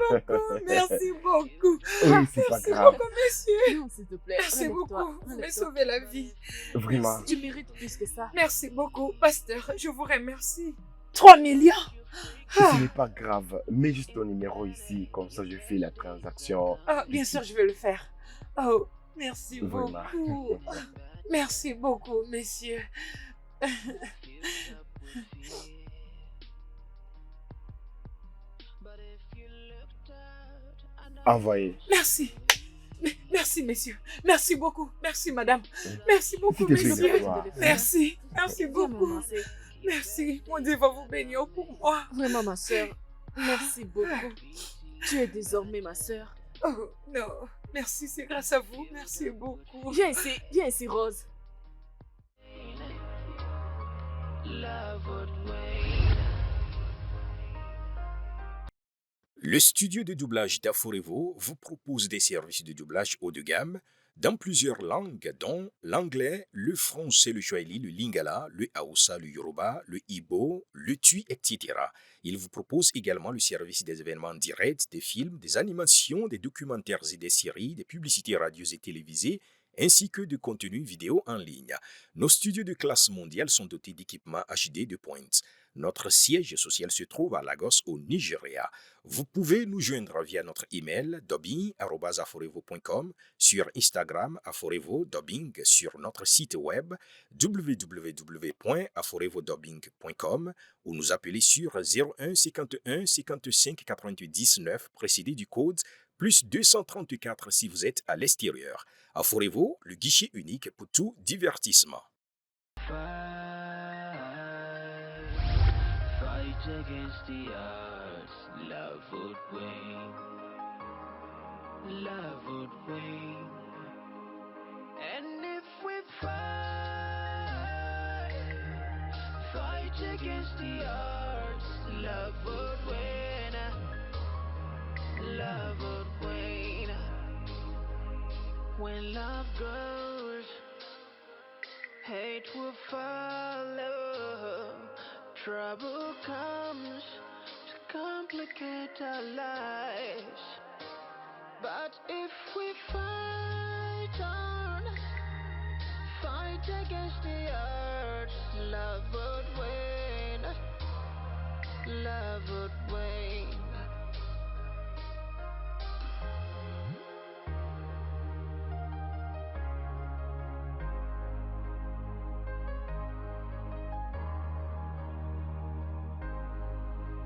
beaucoup. Merci beaucoup. Oui, c'est pas Merci grave. beaucoup, messieurs. Non, s'il te plaît. Merci relève-toi, beaucoup. Vous m'avez relève-toi. sauvé la vie. Vraiment. Tu mérites plus que ça. Merci beaucoup, pasteur. Je vous remercie. 3 millions. Ce n'est pas grave. Mets juste ton numéro ici. Comme ça, je fais la transaction. Ah, bien sûr, je vais le faire. Oh, merci Vraiment. beaucoup. Merci beaucoup, messieurs. Envoyez. Merci. Merci, messieurs. Merci beaucoup. Merci, madame. Merci beaucoup, S'il te plaît, messieurs. lève-toi. Merci. Merci Vraiment, beaucoup. ma sœur. Merci. Mon Dieu va vous bénir pour moi. Vraiment, ma sœur. Merci beaucoup. Tu es désormais ma sœur. Oh, non. Merci, c'est grâce à vous. Merci beaucoup. Viens ici, Rose. Le studio de doublage d'Aforevo vous propose des services de doublage haut de gamme dans plusieurs langues, dont l'anglais, le français, le swahili, le lingala, le haoussa, le yoruba, le ibo, le tui, etc. Il vous propose également le service des événements directs, des films, des animations, des documentaires et des séries, des publicités radios et télévisées, ainsi que de contenus vidéo en ligne. Nos studios de classe mondiale sont dotés d'équipements HD de pointe. Notre siège social se trouve à Lagos, au Nigeria. Vous pouvez nous joindre via notre email dubbing@aforevo.com, sur Instagram aforevo-dubbing, sur notre site web www.aforevodubbing.com ou nous appeler sur 01 51 55 99 précédé du code plus 234 si vous êtes à l'extérieur. Aforevo, le guichet unique pour tout divertissement. Fight against the odds, love would win. Love would win. And if we fight against the odds, love would win. Love would win. When love goes, hate will follow. Trouble comes to complicate our lives. But if we fight on, fight against the odds, love would win. Love would win.